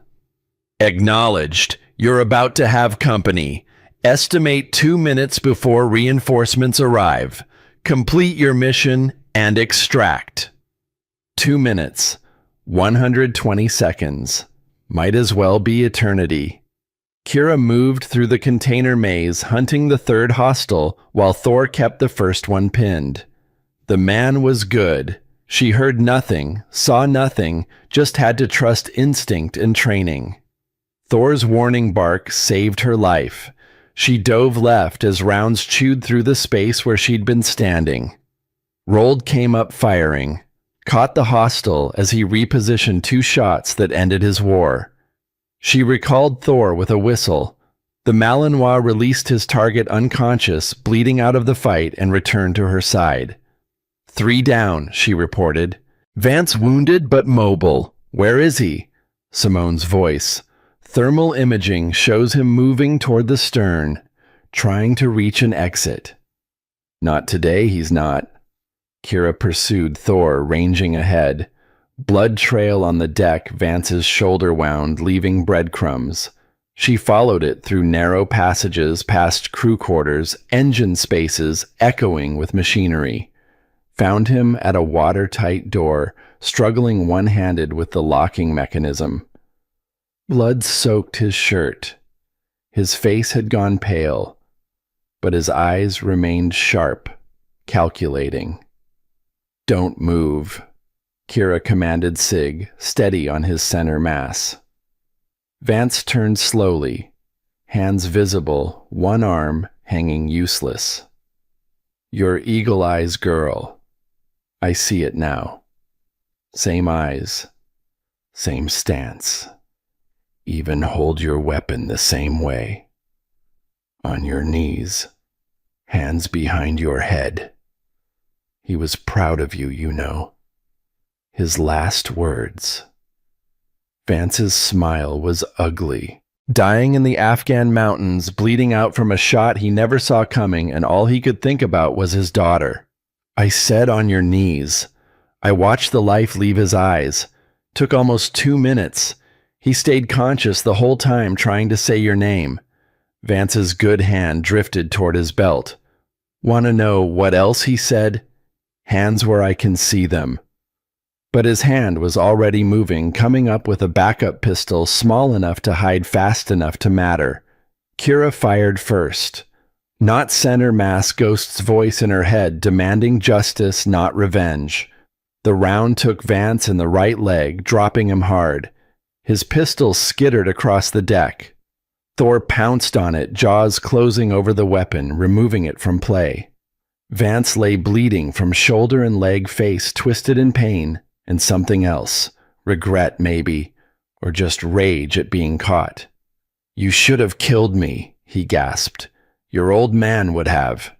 "Acknowledged. You're about to have company. Estimate 2 minutes before reinforcements arrive. Complete your mission and extract." 2 minutes. 120 seconds. Might as well be eternity. Kira moved through the container maze, hunting the third hostile, while Thor kept the first one pinned. The man was good. She heard nothing, saw nothing, just had to trust instinct and training. Thor's warning bark saved her life. She dove left as rounds chewed through the space where she'd been standing. Rold came up firing. Caught the hostile as he repositioned 2 shots that ended his war. She recalled Thor with a whistle. The Malinois released his target unconscious, bleeding out of the fight, and returned to her side. 3 down, she reported. "Vance wounded but mobile. Where is he?" Simone's voice. Thermal imaging shows him moving toward the stern, trying to reach an exit. "Not today, he's not." Kira pursued Thor, ranging ahead. Blood trail on the deck, Vance's shoulder wound, leaving breadcrumbs. She followed it through narrow passages past crew quarters, engine spaces echoing with machinery. Found him at a watertight door, struggling one-handed with the locking mechanism. Blood soaked his shirt. His face had gone pale, but his eyes remained sharp, calculating. "Don't move," Kira commanded Sig, steady on his center mass. Vance turned slowly, hands visible, one arm hanging useless. "Your Eagle Eyes girl. I see it now. Same eyes, same stance. Even hold your weapon the same way. On your knees, hands behind your head. He was proud of you, you know." His last words. Vance's smile was ugly. Dying in the Afghan mountains, bleeding out from a shot he never saw coming, and all he could think about was his daughter. "I said on your knees." I watched the life leave his eyes. Took almost 2 minutes. He stayed conscious the whole time trying to say your name. Vance's good hand drifted toward his belt. "Want to know what else?" he said. "Hands where I can see them." But his hand was already moving, coming up with a backup pistol small enough to hide fast enough to matter. Kira fired first. Not center mass, Ghost's voice in her head, demanding justice, not revenge. The round took Vance in the right leg, dropping him hard. His pistol skittered across the deck. Thor pounced on it, jaws closing over the weapon, removing it from play. Vance lay bleeding from shoulder and leg, face twisted in pain, and something else. Regret, maybe, or just rage at being caught. "You should have killed me," he gasped. "Your old man would have.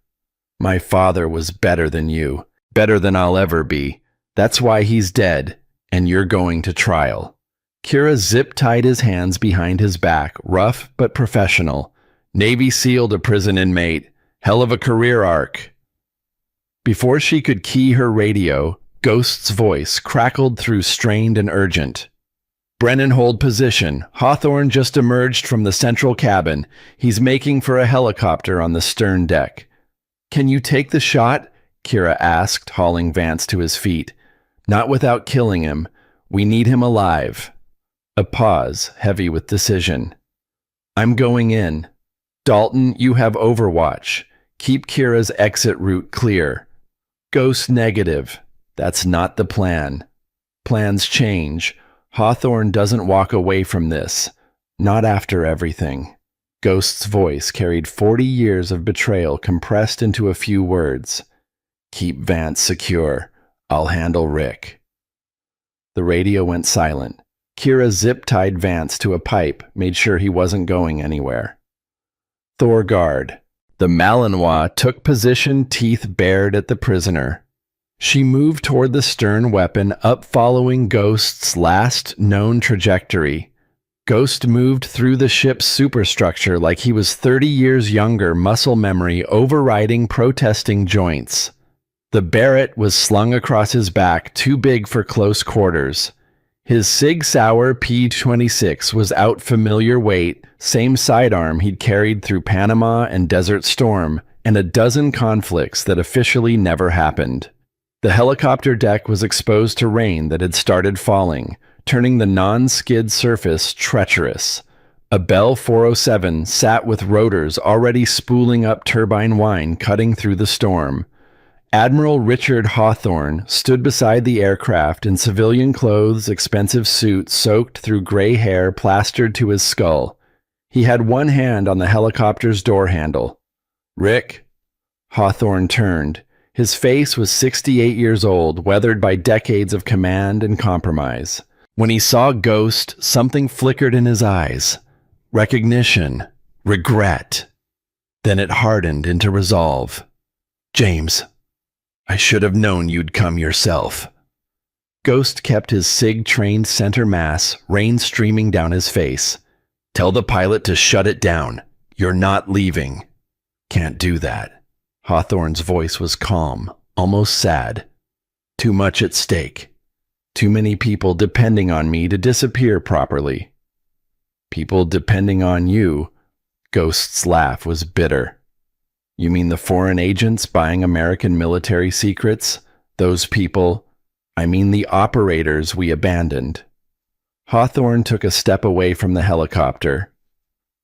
My father was better than you, better than I'll ever be. That's why he's dead, and you're going to trial." Kira zip-tied his hands behind his back, rough but professional. Navy SEAL to prison inmate. Hell of a career arc. Before she could key her radio, Ghost's voice crackled through, strained and urgent. "Brennan, hold position. Hawthorne just emerged from the central cabin. He's making for a helicopter on the stern deck." "Can you take the shot?" Kira asked, hauling Vance to his feet. "Not without killing him. We need him alive." A pause, heavy with decision. "I'm going in. Dalton, you have overwatch. Keep Kira's exit route clear." Ghost negative. "That's not the plan. Plans change. Hawthorne doesn't walk away from this. Not after everything." Ghost's voice carried 40 years of betrayal compressed into a few words. "Keep Vance secure. I'll handle Rick." The radio went silent. Kira zip-tied Vance to a pipe, made sure he wasn't going anywhere. Thor guard. The Malinois took position, teeth bared at the prisoner. She moved toward the stern weapon, up following Ghost's last known trajectory. Ghost moved through the ship's superstructure like he was 30 years younger, muscle memory overriding protesting joints. The Barrett was slung across his back, too big for close quarters. His Sig Sauer P-26 was out familiar weight, same sidearm he'd carried through Panama and Desert Storm, and a dozen conflicts that officially never happened. The helicopter deck was exposed to rain that had started falling, turning the non-skid surface treacherous. A Bell 407 sat with rotors already spooling up turbine whine cutting through the storm. Admiral Richard Hawthorne stood beside the aircraft in civilian clothes, expensive suit soaked through gray hair plastered to his skull. He had one hand on the helicopter's door handle. "Rick?" Hawthorne turned. His face was 68 years old, weathered by decades of command and compromise. When he saw Ghost, something flickered in his eyes. Recognition. Regret. Then it hardened into resolve. "James, I should have known you'd come yourself." Ghost kept his SIG-trained center mass, rain streaming down his face. "Tell the pilot to shut it down. You're not leaving." "Can't do that." Hawthorne's voice was calm, almost sad. Too much at stake. Too many people depending on me to disappear properly. People depending on you. Ghost's laugh was bitter. You mean the foreign agents buying American military secrets? Those people? I mean the operators we abandoned. Hawthorne took a step away from the helicopter.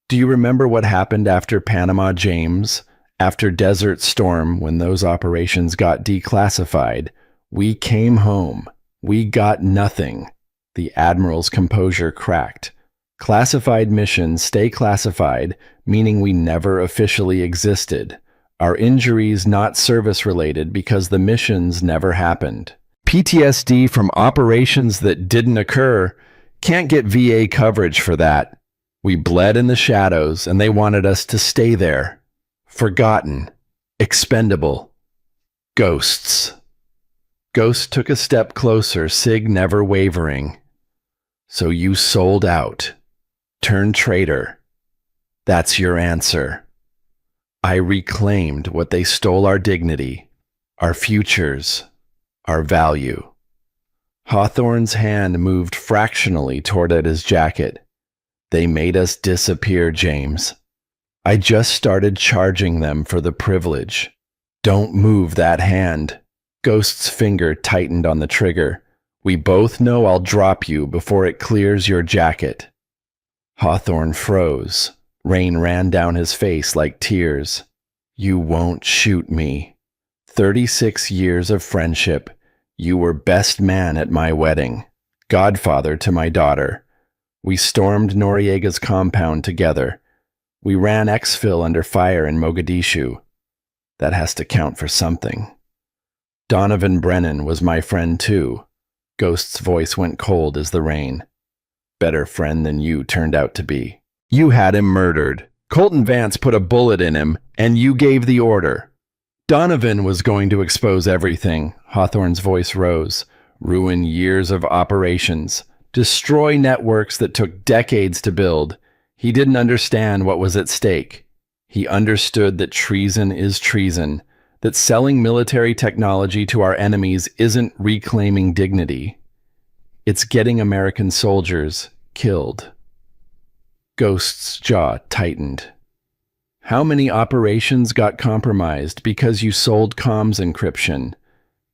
Do you remember what happened after Panama James? After Desert Storm, when those operations got declassified? We came home. We got nothing. The Admiral's composure cracked. Classified missions stay classified, meaning we never officially existed. Our injuries not service-related because the missions never happened. PTSD from operations that didn't occur. Can't get VA coverage for that. We bled in the shadows and they wanted us to stay there. Forgotten. Expendable. Ghosts. Ghost took a step closer, Sig never wavering. So you sold out. Turned traitor. That's your answer. I reclaimed what they stole: our dignity, our futures, our value. Hawthorne's hand moved fractionally toward his jacket. They made us disappear, James. I just started charging them for the privilege. Don't move that hand. Ghost's finger tightened on the trigger. We both know I'll drop you before it clears your jacket. Hawthorne froze. Rain ran down his face like tears. You won't shoot me. 36 years of friendship. You were best man at my wedding. Godfather to my daughter. We stormed Noriega's compound together. We ran exfil under fire in Mogadishu. That has to count for something. Donovan Brennan was my friend too. Ghost's voice went cold as the rain. Better friend than you turned out to be. You had him murdered. Colton Vance put a bullet in him, and you gave the order. Donovan was going to expose everything. Hawthorne's voice rose. Ruin years of operations. Destroy networks that took decades to build. He didn't understand what was at stake. He understood that treason is treason, that selling military technology to our enemies isn't reclaiming dignity. It's getting American soldiers killed. Ghost's jaw tightened. How many operations got compromised because you sold comms encryption?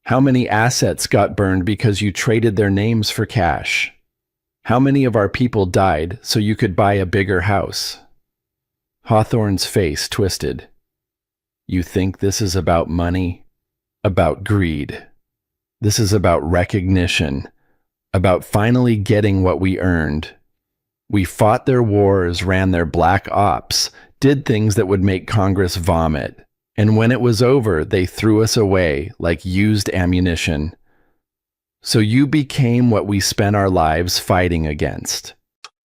How many assets got burned because you traded their names for cash? How many of our people died so you could buy a bigger house? Hawthorne's face twisted. You think this is about money? About greed. This is about recognition. About finally getting what we earned. We fought their wars, ran their black ops, did things that would make Congress vomit. And when it was over, they threw us away like used ammunition. So you became what we spent our lives fighting against.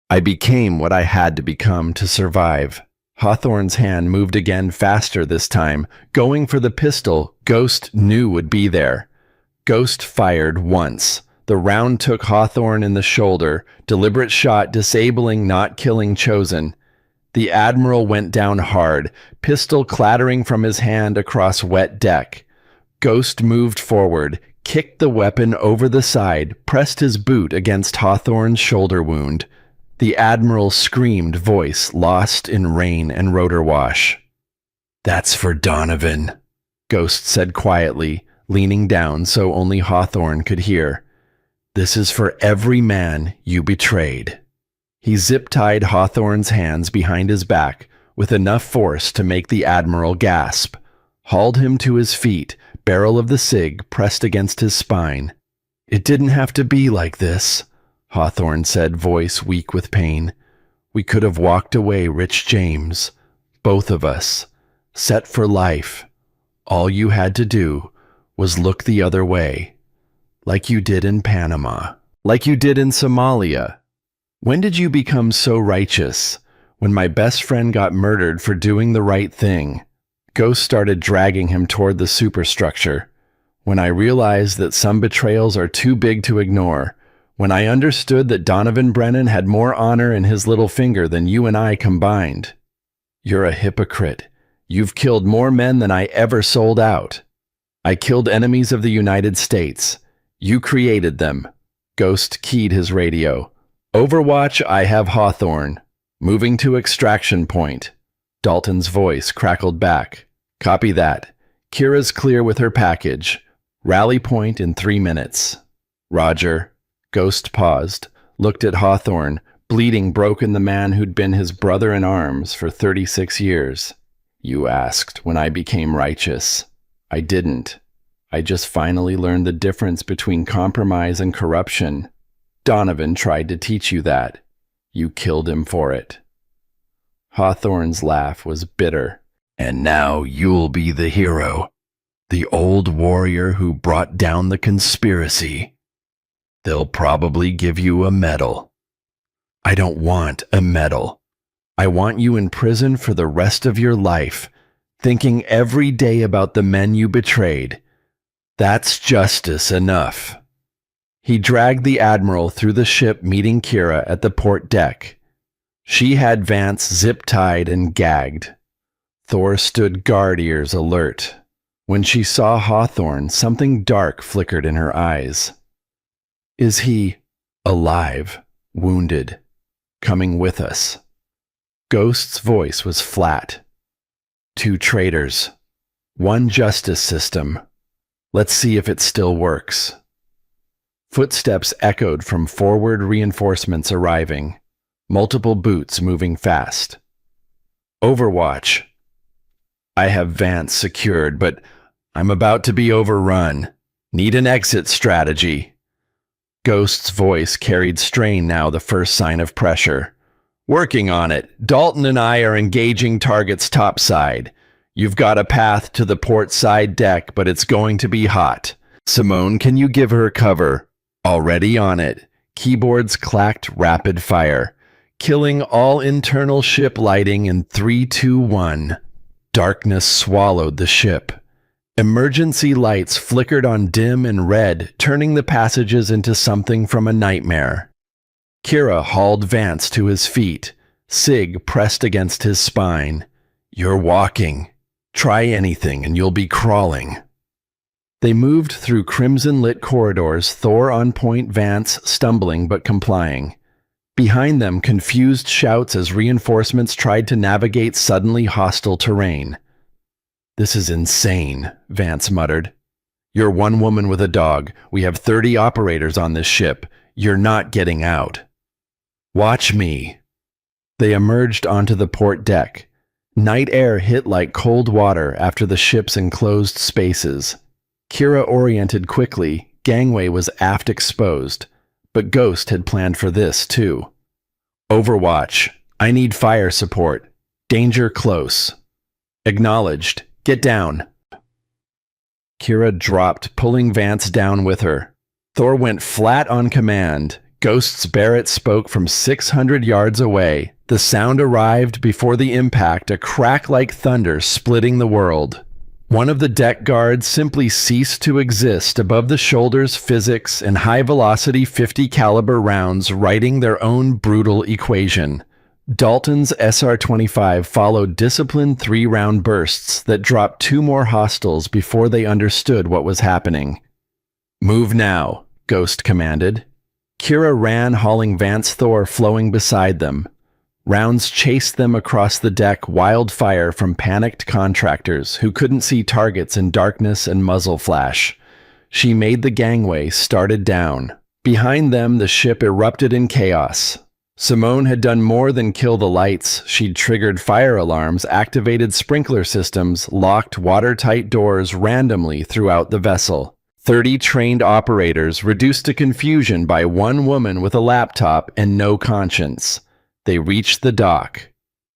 I became what I had to become to survive. Hawthorne's hand moved again, faster this time, going for the pistol Ghost knew would be there. Ghost fired once. The round took Hawthorne in the shoulder, deliberate shot disabling, not killing Chosen. The Admiral went down hard, pistol clattering from his hand across wet deck. Ghost moved forward, kicked the weapon over the side, pressed his boot against Hawthorne's shoulder wound. The Admiral screamed, voice lost in rain and rotor wash. That's for Donovan, Ghost said quietly, leaning down so only Hawthorne could hear. This is for every man you betrayed. He zip-tied Hawthorne's hands behind his back with enough force to make the Admiral gasp, hauled him to his feet, barrel of the cig pressed against his spine. It didn't have to be like this, Hawthorne said, voice weak with pain. We could have walked away, Rich James. Both of us. Set for life. All you had to do was look the other way. Like you did in Panama. Like you did in Somalia. When did you become so righteous? When my best friend got murdered for doing the right thing. Ghost started dragging him toward the superstructure. When I realized that some betrayals are too big to ignore. When I understood that Donovan Brennan had more honor in his little finger than you and I combined. You're a hypocrite. You've killed more men than I ever sold out. I killed enemies of the United States. You created them. Ghost keyed his radio. Overwatch, I have Hawthorne. Moving to extraction point. Dalton's voice crackled back. Copy that. Kira's clear with her package. Rally point in 3 minutes. Roger. Ghost paused, looked at Hawthorne, bleeding broken the man who'd been his brother in arms for 36 years. You asked when I became righteous. I didn't. I just finally learned the difference between compromise and corruption. Donovan tried to teach you that. You killed him for it. Hawthorne's laugh was bitter. And now you'll be the hero. The old warrior who brought down the conspiracy. They'll probably give you a medal. I don't want a medal. I want you in prison for the rest of your life, thinking every day about the men you betrayed. That's justice enough. He dragged the Admiral through the ship, meeting Kira at the port deck. She had Vance zip-tied and gagged. Thor stood guard ears alert. When she saw Hawthorne, something dark flickered in her eyes. Is he alive, wounded, coming with us? Ghost's voice was flat. 2 traitors. 1 justice system. Let's see if it still works. Footsteps echoed from forward reinforcements arriving. Multiple boots moving fast. Overwatch. I have Vance secured, but I'm about to be overrun. Need an exit strategy. Ghost's voice carried strain now, the first sign of pressure. Working on it. Dalton and I are engaging targets topside. You've got a path to the port side deck, but it's going to be hot. Simone, can you give her cover? Already on it. Keyboards clacked rapid fire, killing all internal ship lighting in 3, 2, 1. Darkness swallowed the ship. Emergency lights flickered on dim and red, turning the passages into something from a nightmare. Kira hauled Vance to his feet. Sig pressed against his spine. You're walking. Try anything and you'll be crawling. They moved through crimson-lit corridors, Thor on point, Vance stumbling but complying. Behind them, confused shouts as reinforcements tried to navigate suddenly hostile terrain. This is insane, Vance muttered. You're 1 woman with a dog. We have 30 operators on this ship. You're not getting out. Watch me. They emerged onto the port deck. Night air hit like cold water after the ship's enclosed spaces. Kira oriented quickly. Gangway was aft exposed. But Ghost had planned for this, too. Overwatch. I need fire support. Danger close. Acknowledged. Get down. Kira dropped, pulling Vance down with her. Thor went flat on command. Ghost's Barrett spoke from 600 yards away. The sound arrived before the impact, a crack like thunder splitting the world. One of the deck guards simply ceased to exist, above the shoulders physics and high-velocity 50 caliber rounds writing their own brutal equation. Dalton's SR-25 followed disciplined 3-round bursts that dropped 2 more hostiles before they understood what was happening. Move now, Ghost commanded. Kira ran, hauling Vance Thor flowing beside them. Rounds chased them across the deck, wildfire from panicked contractors who couldn't see targets in darkness and muzzle flash. She made the gangway, started down. Behind them, the ship erupted in chaos. Simone had done more than kill the lights. She'd triggered fire alarms, activated sprinkler systems, locked watertight doors randomly throughout the vessel. 30 trained operators reduced to confusion by 1 woman with a laptop and no conscience. They reached the dock.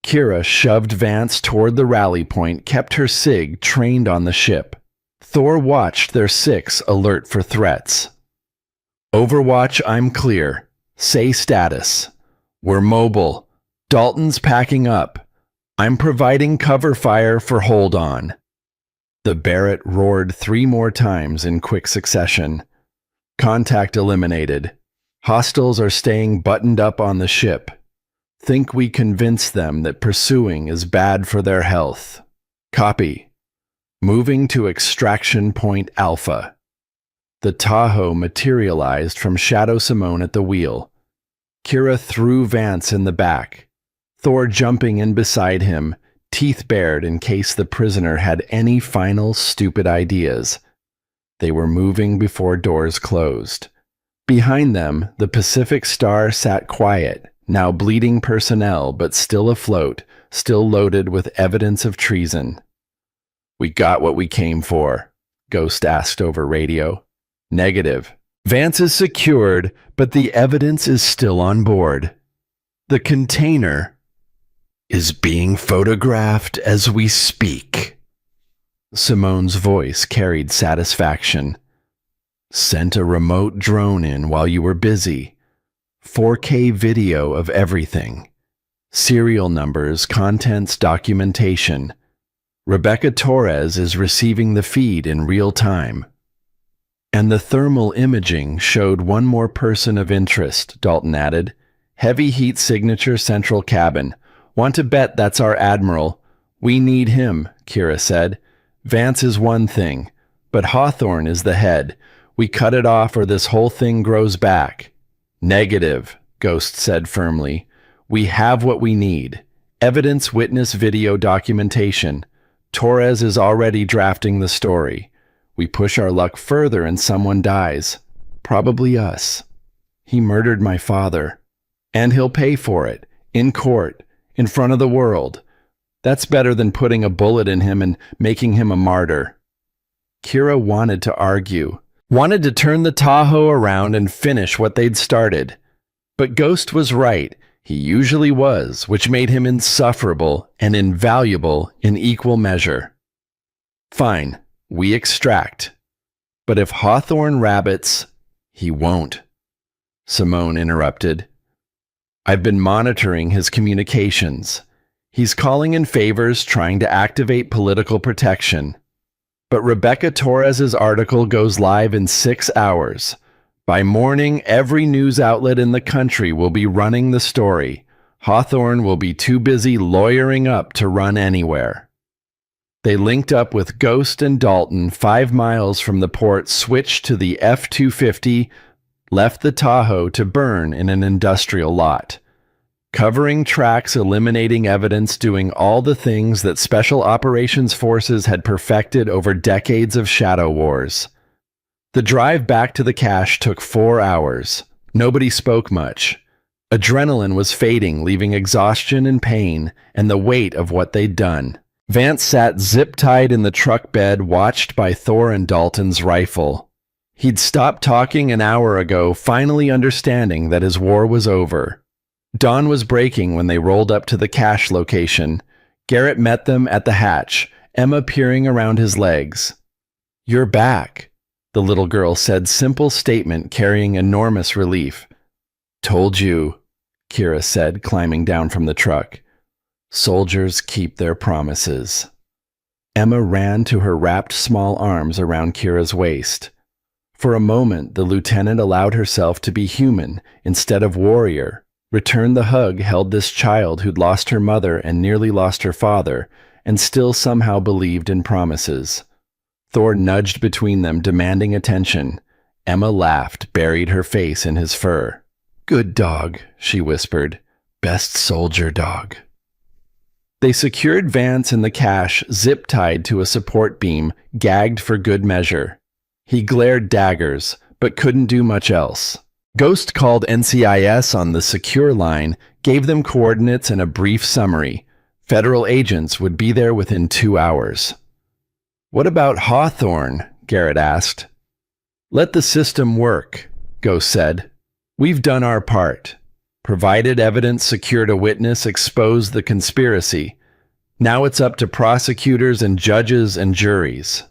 Kira shoved Vance toward the rally point, kept her SIG trained on the ship. Thor watched their 6 alert for threats. Overwatch, I'm clear. Say status. We're mobile. Dalton's packing up. I'm providing cover fire for hold on. The Barrett roared 3 more times in quick succession. Contact eliminated. Hostiles are staying buttoned up on the ship. Think we convince them that pursuing is bad for their health. Copy. Moving to extraction point Alpha. The Tahoe materialized from Shadow Simone at the wheel. Kira threw Vance in the back, Thor jumping in beside him, teeth bared in case the prisoner had any final stupid ideas. They were moving before doors closed. Behind them, the Pacific Star sat quiet, now bleeding personnel but still afloat, still loaded with evidence of treason. "We got what we came for," Ghost asked over radio. "Negative. Vance is secured, but the evidence is still on board. The container is being photographed as we speak." Simone's voice carried satisfaction. "Sent a remote drone in while you were busy. 4K video of everything. Serial numbers, contents, documentation. Rebecca Torres is receiving the feed in real time." "And the thermal imaging showed one more person of interest," Dalton added. "Heavy heat signature central cabin. Want to bet that's our admiral." "We need him," Kira said. "Vance is one thing, but Hawthorne is the head. We cut it off or this whole thing grows back." "Negative," Ghost said firmly. "We have what we need. Evidence, witness, video, documentation. Torres is already drafting the story. We push our luck further and someone dies. Probably us. He murdered my father. And he'll pay for it. In court. In front of the world. That's better than putting a bullet in him and making him a martyr." Kira wanted to argue. Wanted to turn the Tahoe around and finish what they'd started. But Ghost was right. He usually was, which made him insufferable and invaluable in equal measure. "Fine. We extract. But if Hawthorne rabbits, he won't." Simone interrupted. "I've been monitoring his communications. He's calling in favors, trying to activate political protection. But Rebecca Torres's article goes live in 6 hours. By morning, every news outlet in the country will be running the story. Hawthorne will be too busy lawyering up to run anywhere." They linked up with Ghost and Dalton 5 miles from the port, switched to the F-250, left the Tahoe to burn in an industrial lot. Covering tracks, eliminating evidence, doing all the things that Special Operations Forces had perfected over decades of shadow wars. The drive back to the cache took 4 hours. Nobody spoke much. Adrenaline was fading, leaving exhaustion and pain and the weight of what they'd done. Vance sat zip-tied in the truck bed, watched by Thor and Dalton's rifle. He'd stopped talking an hour ago, finally understanding that his war was over. Dawn was breaking when they rolled up to the cache location. Garrett met them at the hatch, Emma peering around his legs. "You're back," the little girl said, simple statement carrying enormous relief. "Told you," Kira said, climbing down from the truck. "Soldiers keep their promises." Emma ran to her wrapped small arms around Kira's waist. For a moment, the lieutenant allowed herself to be human instead of warrior, returned the hug, held this child who'd lost her mother and nearly lost her father, and still somehow believed in promises. Thor nudged between them, demanding attention. Emma laughed, buried her face in his fur. "Good dog," she whispered. "Best soldier dog." They secured Vance in the cache, zip-tied to a support beam, gagged for good measure. He glared daggers, but couldn't do much else. Ghost called NCIS on the secure line, gave them coordinates and a brief summary. Federal agents would be there within 2 hours. "What about Hawthorne?" Garrett asked. "Let the system work," Ghost said. "We've done our part. Provided evidence, secured a witness, exposed the conspiracy. Now it's up to prosecutors and judges and juries."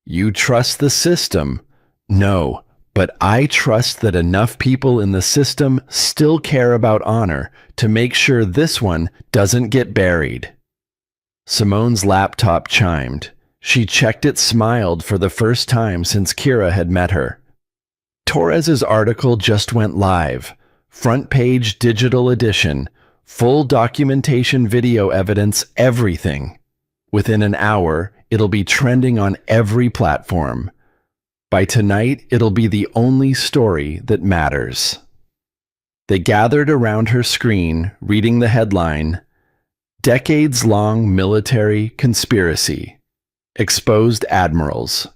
"You trust the system?" "No, but I trust that enough people in the system still care about honor to make sure this one doesn't get buried." Simone's laptop chimed. She checked it, smiled for the first time since Kira had met her. Torres's article just went live. Front page digital edition. Full documentation, video evidence, everything. Within an hour, it'll be trending on every platform. By tonight, it'll be the only story that matters. They gathered around her screen, reading the headline, Decades-long military conspiracy. Exposed admirals,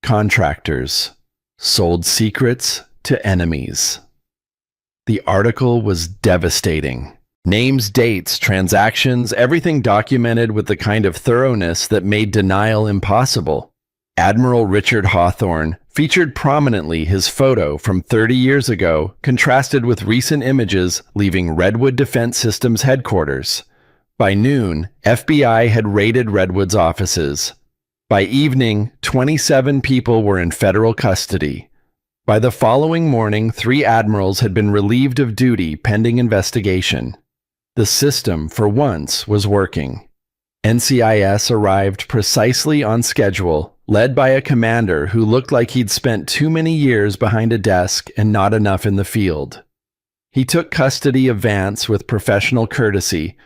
contractors, sold secrets to enemies. The article was devastating. Names, dates, transactions, everything documented with the kind of thoroughness that made denial impossible. Admiral Richard Hawthorne featured prominently his photo from 30 years ago, contrasted with recent images leaving Redwood Defense Systems headquarters. By noon, FBI had raided Redwood's offices. By evening, 27 people were in federal custody. By the following morning, 3 admirals had been relieved of duty pending investigation. The system, for once, was working. NCIS arrived precisely on schedule, led by a commander who looked like he'd spent too many years behind a desk and not enough in the field. He took custody of Vance with professional courtesy,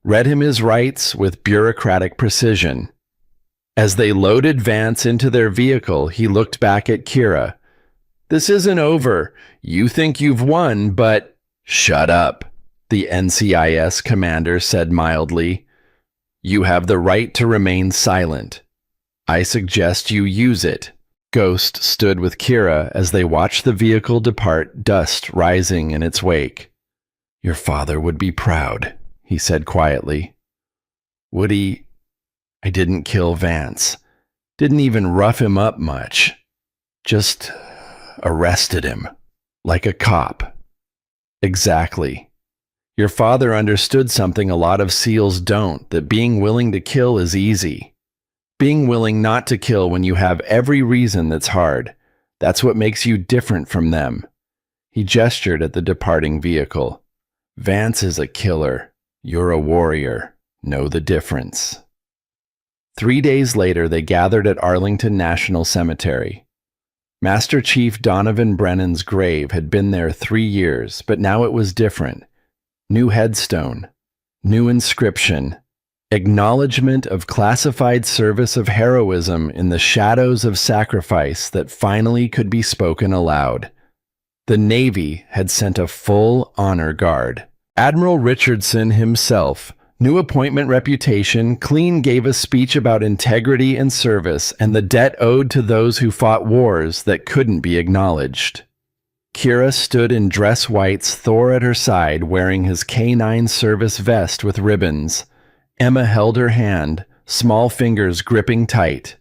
read him his rights with bureaucratic precision. As they loaded Vance into their vehicle, he looked back at Kira. "This isn't over. You think you've won, but—" "Shut up," the NCIS commander said mildly. "You have the right to remain silent. I suggest you use it." Ghost stood with Kira as they watched the vehicle depart, dust rising in its wake. "Your father would be proud," he said quietly. "Would he? I didn't kill Vance. Didn't even rough him up much. Just arrested him. Like a cop." "Exactly. Your father understood something a lot of SEALs don't, that being willing to kill is easy. Being willing not to kill when you have every reason that's hard. That's what makes you different from them." He gestured at the departing vehicle. "Vance is a killer. You're a warrior. Know the difference." 3 days later, they gathered at Arlington National Cemetery. Master Chief Donovan Brennan's grave had been there 3 years, but now it was different. New headstone, new inscription, acknowledgement of classified service of heroism in the shadows of sacrifice that finally could be spoken aloud. The Navy had sent a full honor guard. Admiral Richardson himself, new appointment reputation, clean gave a speech about integrity and service and the debt owed to those who fought wars that couldn't be acknowledged. Kira stood in dress whites, Thor at her side wearing his K9 service vest with ribbons. Emma held her hand, small fingers gripping tight.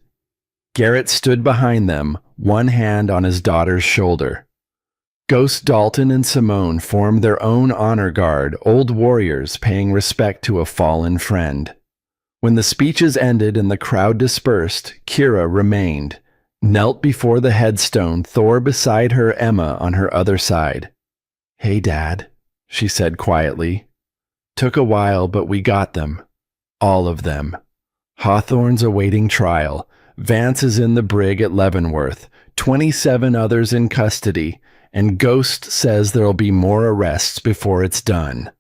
Garrett stood behind them, one hand on his daughter's shoulder. Ghost Dalton and Simone formed their own honor guard, old warriors paying respect to a fallen friend. When the speeches ended and the crowd dispersed, Kira remained, knelt before the headstone, Thor beside her, Emma on her other side. "Hey, Dad," she said quietly. "Took a while, but we got them. All of them. Hawthorne's awaiting trial. Vance is in the brig at Leavenworth. 27 others in custody. And Ghost says there'll be more arrests before it's done."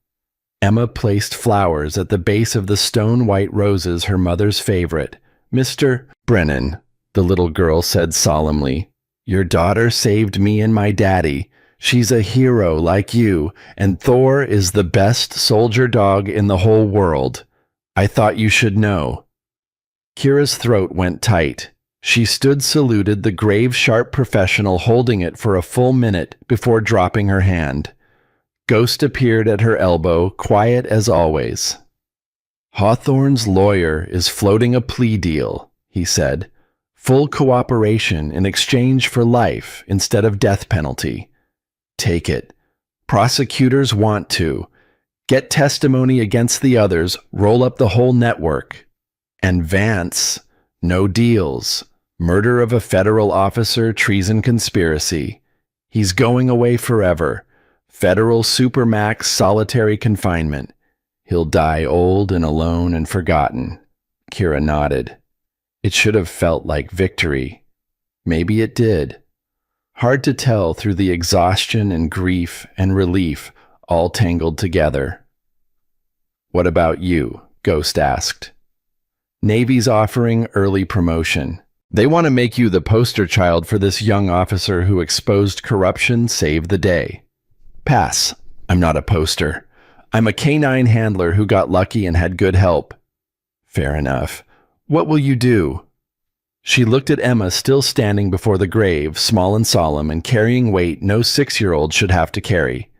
Emma placed flowers at the base of the stone-white roses, her mother's favorite. "Mr. Brennan," the little girl said solemnly, "your daughter saved me and my daddy. She's a hero like you, and Thor is the best soldier dog in the whole world. I thought you should know." Kira's throat went tight. She stood saluted the grave-sharp professional, holding it for a full minute before dropping her hand. Ghost appeared at her elbow, quiet as always. "Hawthorne's lawyer is floating a plea deal," he said. "Full cooperation in exchange for life instead of death penalty. Take it. Prosecutors want to. Get testimony against the others, roll up the whole network. And Vance, no deals. Murder of a federal officer, treason conspiracy. He's going away forever. Federal supermax solitary confinement. He'll die old and alone and forgotten." Kira nodded. It should have felt like victory. Maybe it did. Hard to tell through the exhaustion and grief and relief all tangled together. "What about you?" Ghost asked. "Navy's offering early promotion. They want to make you the poster child for this young officer who exposed corruption, saved the day. Pass. I'm not a poster. I'm a canine handler who got lucky and had good help. Fair enough. What will you do? She looked at Emma still standing before the grave, small and solemn, and carrying weight no 6-year-old should have to carry.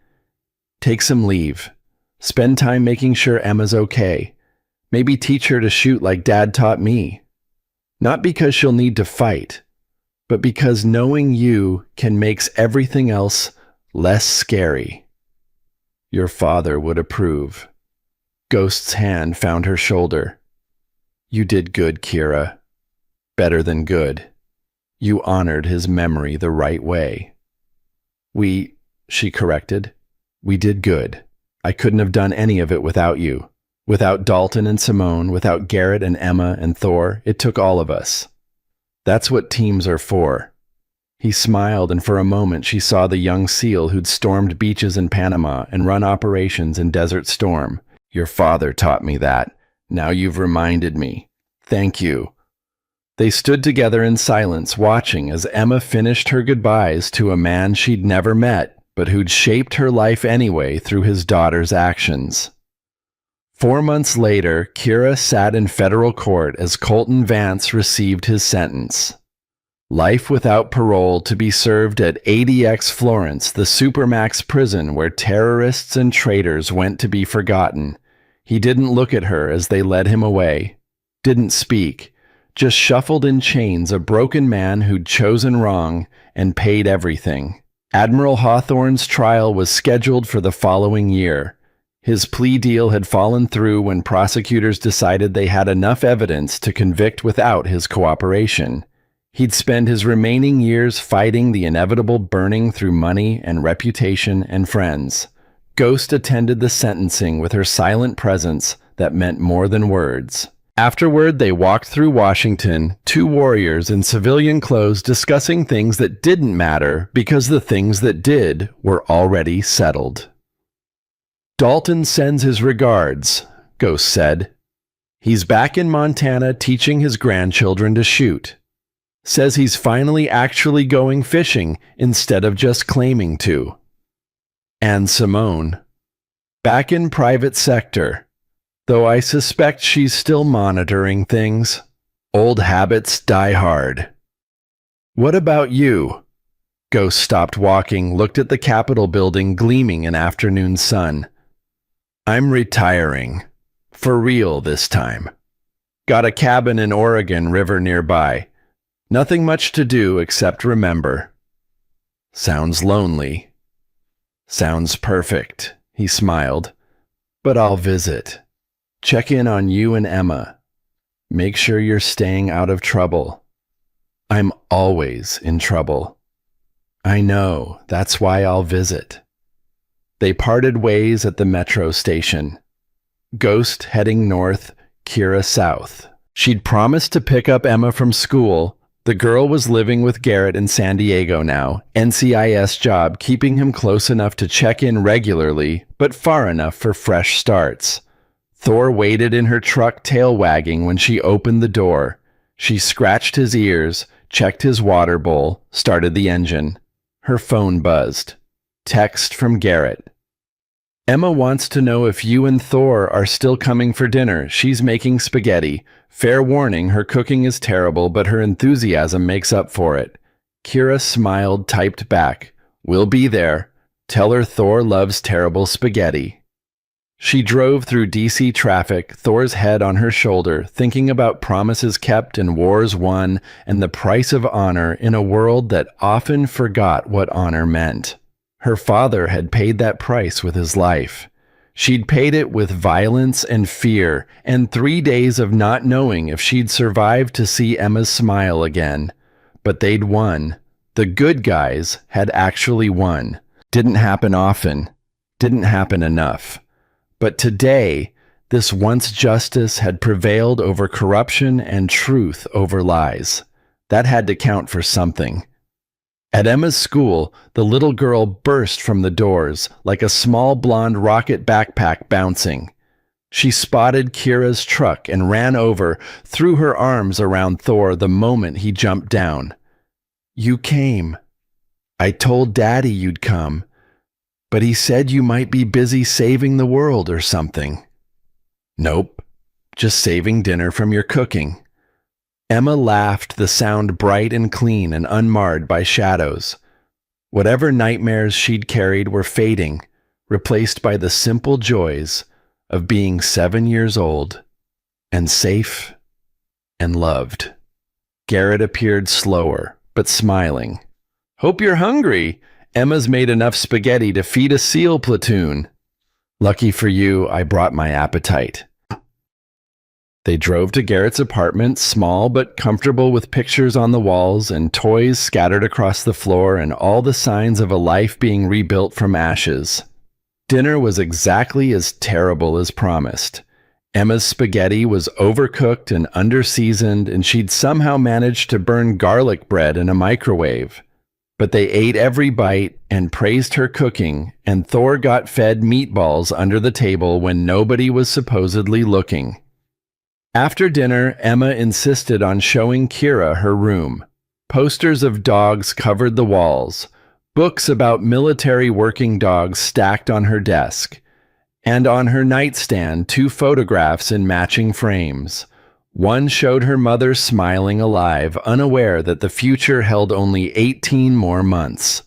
Take some leave. Spend time making sure Emma's okay. Maybe teach her to shoot like Dad taught me. Not because she'll need to fight, but because knowing you can make everything else less scary. Your father would approve. Ghost's hand found her shoulder. You did good, Kira. Better than good. You honored his memory the right way. She corrected. We did good. I couldn't have done any of it without you. Without Dalton and Simone, without Garrett and Emma and Thor, it took all of us. That's what teams are for. He smiled, and for a moment she saw the young SEAL who'd stormed beaches in Panama and run operations in Desert Storm. Your father taught me that. Now you've reminded me. Thank you. They stood together in silence, watching as Emma finished her goodbyes to a man she'd never met, but who'd shaped her life anyway through his daughter's actions. 4 months later, Kira sat in federal court as Colton Vance received his sentence. Life without parole to be served at ADX Florence, the Supermax prison where terrorists and traitors went to be forgotten. He didn't look at her as they led him away. Didn't speak. Just shuffled in chains, a broken man who'd chosen wrong and paid everything. Admiral Hawthorne's trial was scheduled for the following year. His plea deal had fallen through when prosecutors decided they had enough evidence to convict without his cooperation. He'd spend his remaining years fighting the inevitable burning through money and reputation and friends. Ghost attended the sentencing with her silent presence that meant more than words. Afterward, they walked through Washington, 2 warriors in civilian clothes discussing things that didn't matter because the things that did were already settled. Dalton sends his regards, Ghost said. He's back in Montana teaching his grandchildren to shoot. Says he's finally actually going fishing instead of just claiming to. And Simone. Back in private sector. Though I suspect she's still monitoring things. Old habits die hard. What about you? Ghost stopped walking, looked at the Capitol building gleaming in afternoon sun. I'm retiring. For real this time. Got a cabin in Oregon River nearby. Nothing much to do except remember. Sounds lonely. Sounds perfect, he smiled. But I'll visit. Check in on you and Emma. Make sure you're staying out of trouble. I'm always in trouble. I know, that's why I'll visit. They parted ways at the metro station. Ghost heading north, Kira south. She'd promised to pick up Emma from school. The girl was living with Garrett in San Diego now, NCIS job keeping him close enough to check in regularly, but far enough for fresh starts. Thor waited in her truck tail wagging when she opened the door. She scratched his ears, checked his water bowl, started the engine. Her phone buzzed. Text from Garrett. Emma wants to know if you and Thor are still coming for dinner. She's making spaghetti. Fair warning, her cooking is terrible, but her enthusiasm makes up for it. Kira smiled, typed back. We'll be there. Tell her Thor loves terrible spaghetti. She drove through DC traffic, Thor's head on her shoulder, thinking about promises kept and wars won and the price of honor in a world that often forgot what honor meant. Her father had paid that price with his life. She'd paid it with violence and fear and 3 days of not knowing if she'd survive to see Emma's smile again. But they'd won. The good guys had actually won. Didn't happen often. Didn't happen enough. But today, this once justice had prevailed over corruption and truth over lies. That had to count for something. At Emma's school, the little girl burst from the doors like a small blonde rocket backpack bouncing. She spotted Kira's truck and ran over, threw her arms around Thor the moment he jumped down. "You came. I told Daddy you'd come, but he said you might be busy saving the world or something." "Nope, just saving dinner from your cooking." Emma laughed, the sound bright and clean and unmarred by shadows. Whatever nightmares she'd carried were fading, replaced by the simple joys of being 7 years old and safe and loved. Garrett appeared slower, but smiling. "Hope you're hungry. Emma's made enough spaghetti to feed a SEAL platoon." "Lucky for you, I brought my appetite." They drove to Garrett's apartment, small but comfortable, with pictures on the walls and toys scattered across the floor and all the signs of a life being rebuilt from ashes. Dinner was exactly as terrible as promised. Emma's spaghetti was overcooked and underseasoned, and she'd somehow managed to burn garlic bread in a microwave. But they ate every bite and praised her cooking, and Thor got fed meatballs under the table when nobody was supposedly looking. After dinner, Emma insisted on showing Kira her room. Posters of dogs covered the walls, books about military working dogs stacked on her desk, and on her nightstand 2 photographs in matching frames. One showed her mother smiling alive, unaware that the future held only 18 more months.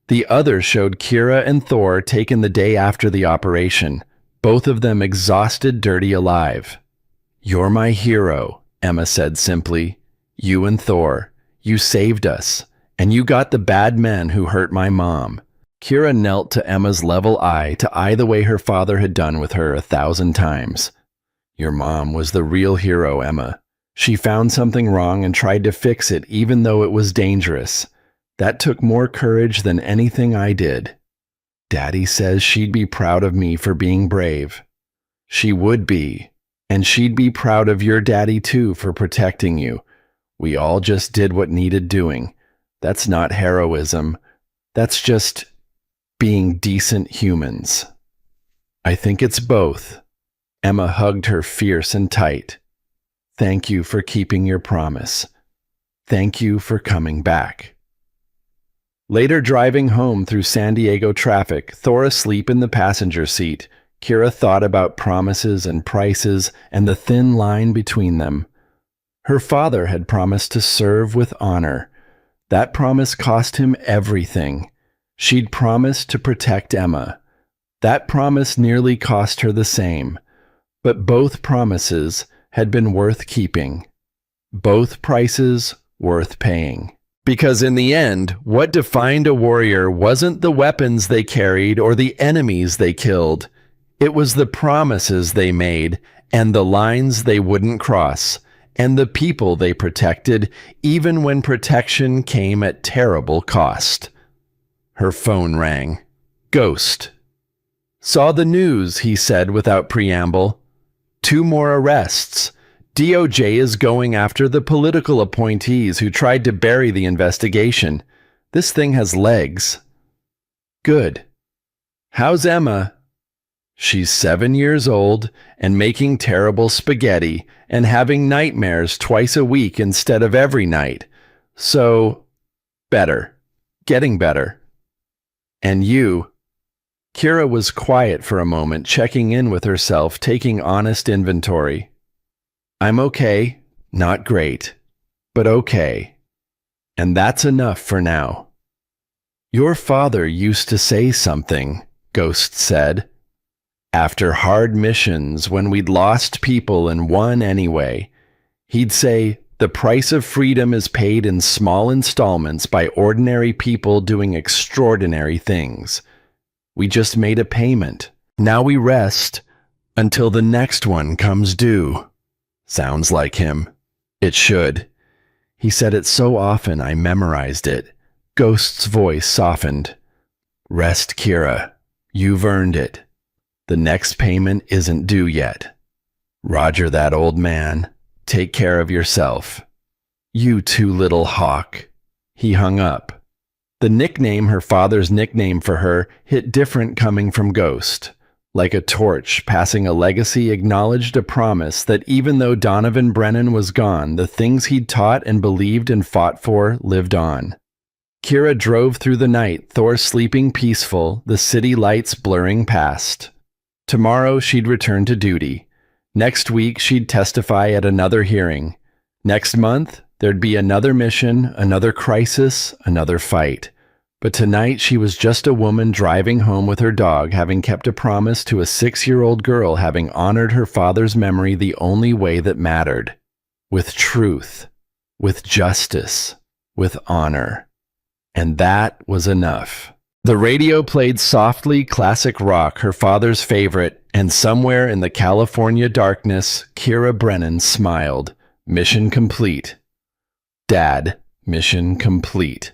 The other showed Kira and Thor taken the day after the operation, both of them exhausted, dirty alive. "You're my hero," Emma said simply. "You and Thor. You saved us. And you got the bad men who hurt my mom." Kira knelt to Emma's level eye to eye the way her father had done with her 1,000 times. "Your mom was the real hero, Emma. She found something wrong and tried to fix it even though it was dangerous. That took more courage than anything I did. Daddy says she'd be proud of me for being brave." "She would be. And she'd be proud of your daddy too for protecting you. We all just did what needed doing. That's not heroism. That's just being decent humans." "I think it's both." Emma hugged her fierce and tight. "Thank you for keeping your promise. Thank you for coming back." Later, driving home through San Diego traffic, Thor asleep in the passenger seat, Kira thought about promises and prices and the thin line between them. Her father had promised to serve with honor. That promise cost him everything. She'd promised to protect Emma. That promise nearly cost her the same. But both promises had been worth keeping. Both prices worth paying. Because in the end, what defined a warrior wasn't the weapons they carried or the enemies they killed. It was the promises they made, and the lines they wouldn't cross, and the people they protected, even when protection came at terrible cost. Her phone rang. Ghost. "Saw the news," he said without preamble. 2 more arrests. DOJ is going after the political appointees who tried to bury the investigation. This thing has legs. "Good. How's Emma?" "She's 7 years old and making terrible spaghetti and having nightmares twice a week instead of every night. So, better. Getting better." "And you?" Kira was quiet for a moment, checking in with herself, taking honest inventory. "I'm okay. Not great. But okay. And that's enough for now." "Your father used to say something," Ghost said. "After hard missions, when we'd lost people and won anyway, he'd say, 'The price of freedom is paid in small installments by ordinary people doing extraordinary things. We just made a payment. Now we rest until the next one comes due.'" Sounds like him. It should. He said it so often I memorized it. Ghost's voice softened. "Rest, Kira. You've earned it. The next payment isn't due yet. Roger that, old man. Take care of yourself." "You too, little hawk." He hung up. The nickname, her father's nickname for her, hit different coming from Ghost. Like a torch passing a legacy acknowledged a promise that even though Donovan Brennan was gone, the things he'd taught and believed and fought for lived on. Kira drove through the night, Thor sleeping peaceful, the city lights blurring past. Tomorrow she'd return to duty. Next week she'd testify at another hearing. Next month there'd be another mission, another crisis, another fight. But tonight she was just a woman driving home with her dog, having kept a promise to a 6-year-old girl, having honored her father's memory the only way that mattered. With truth, with justice, with honor. And that was enough. The radio played softly classic rock, her father's favorite, and somewhere in the California darkness, Kira Brennan smiled. Mission complete. Dad, mission complete.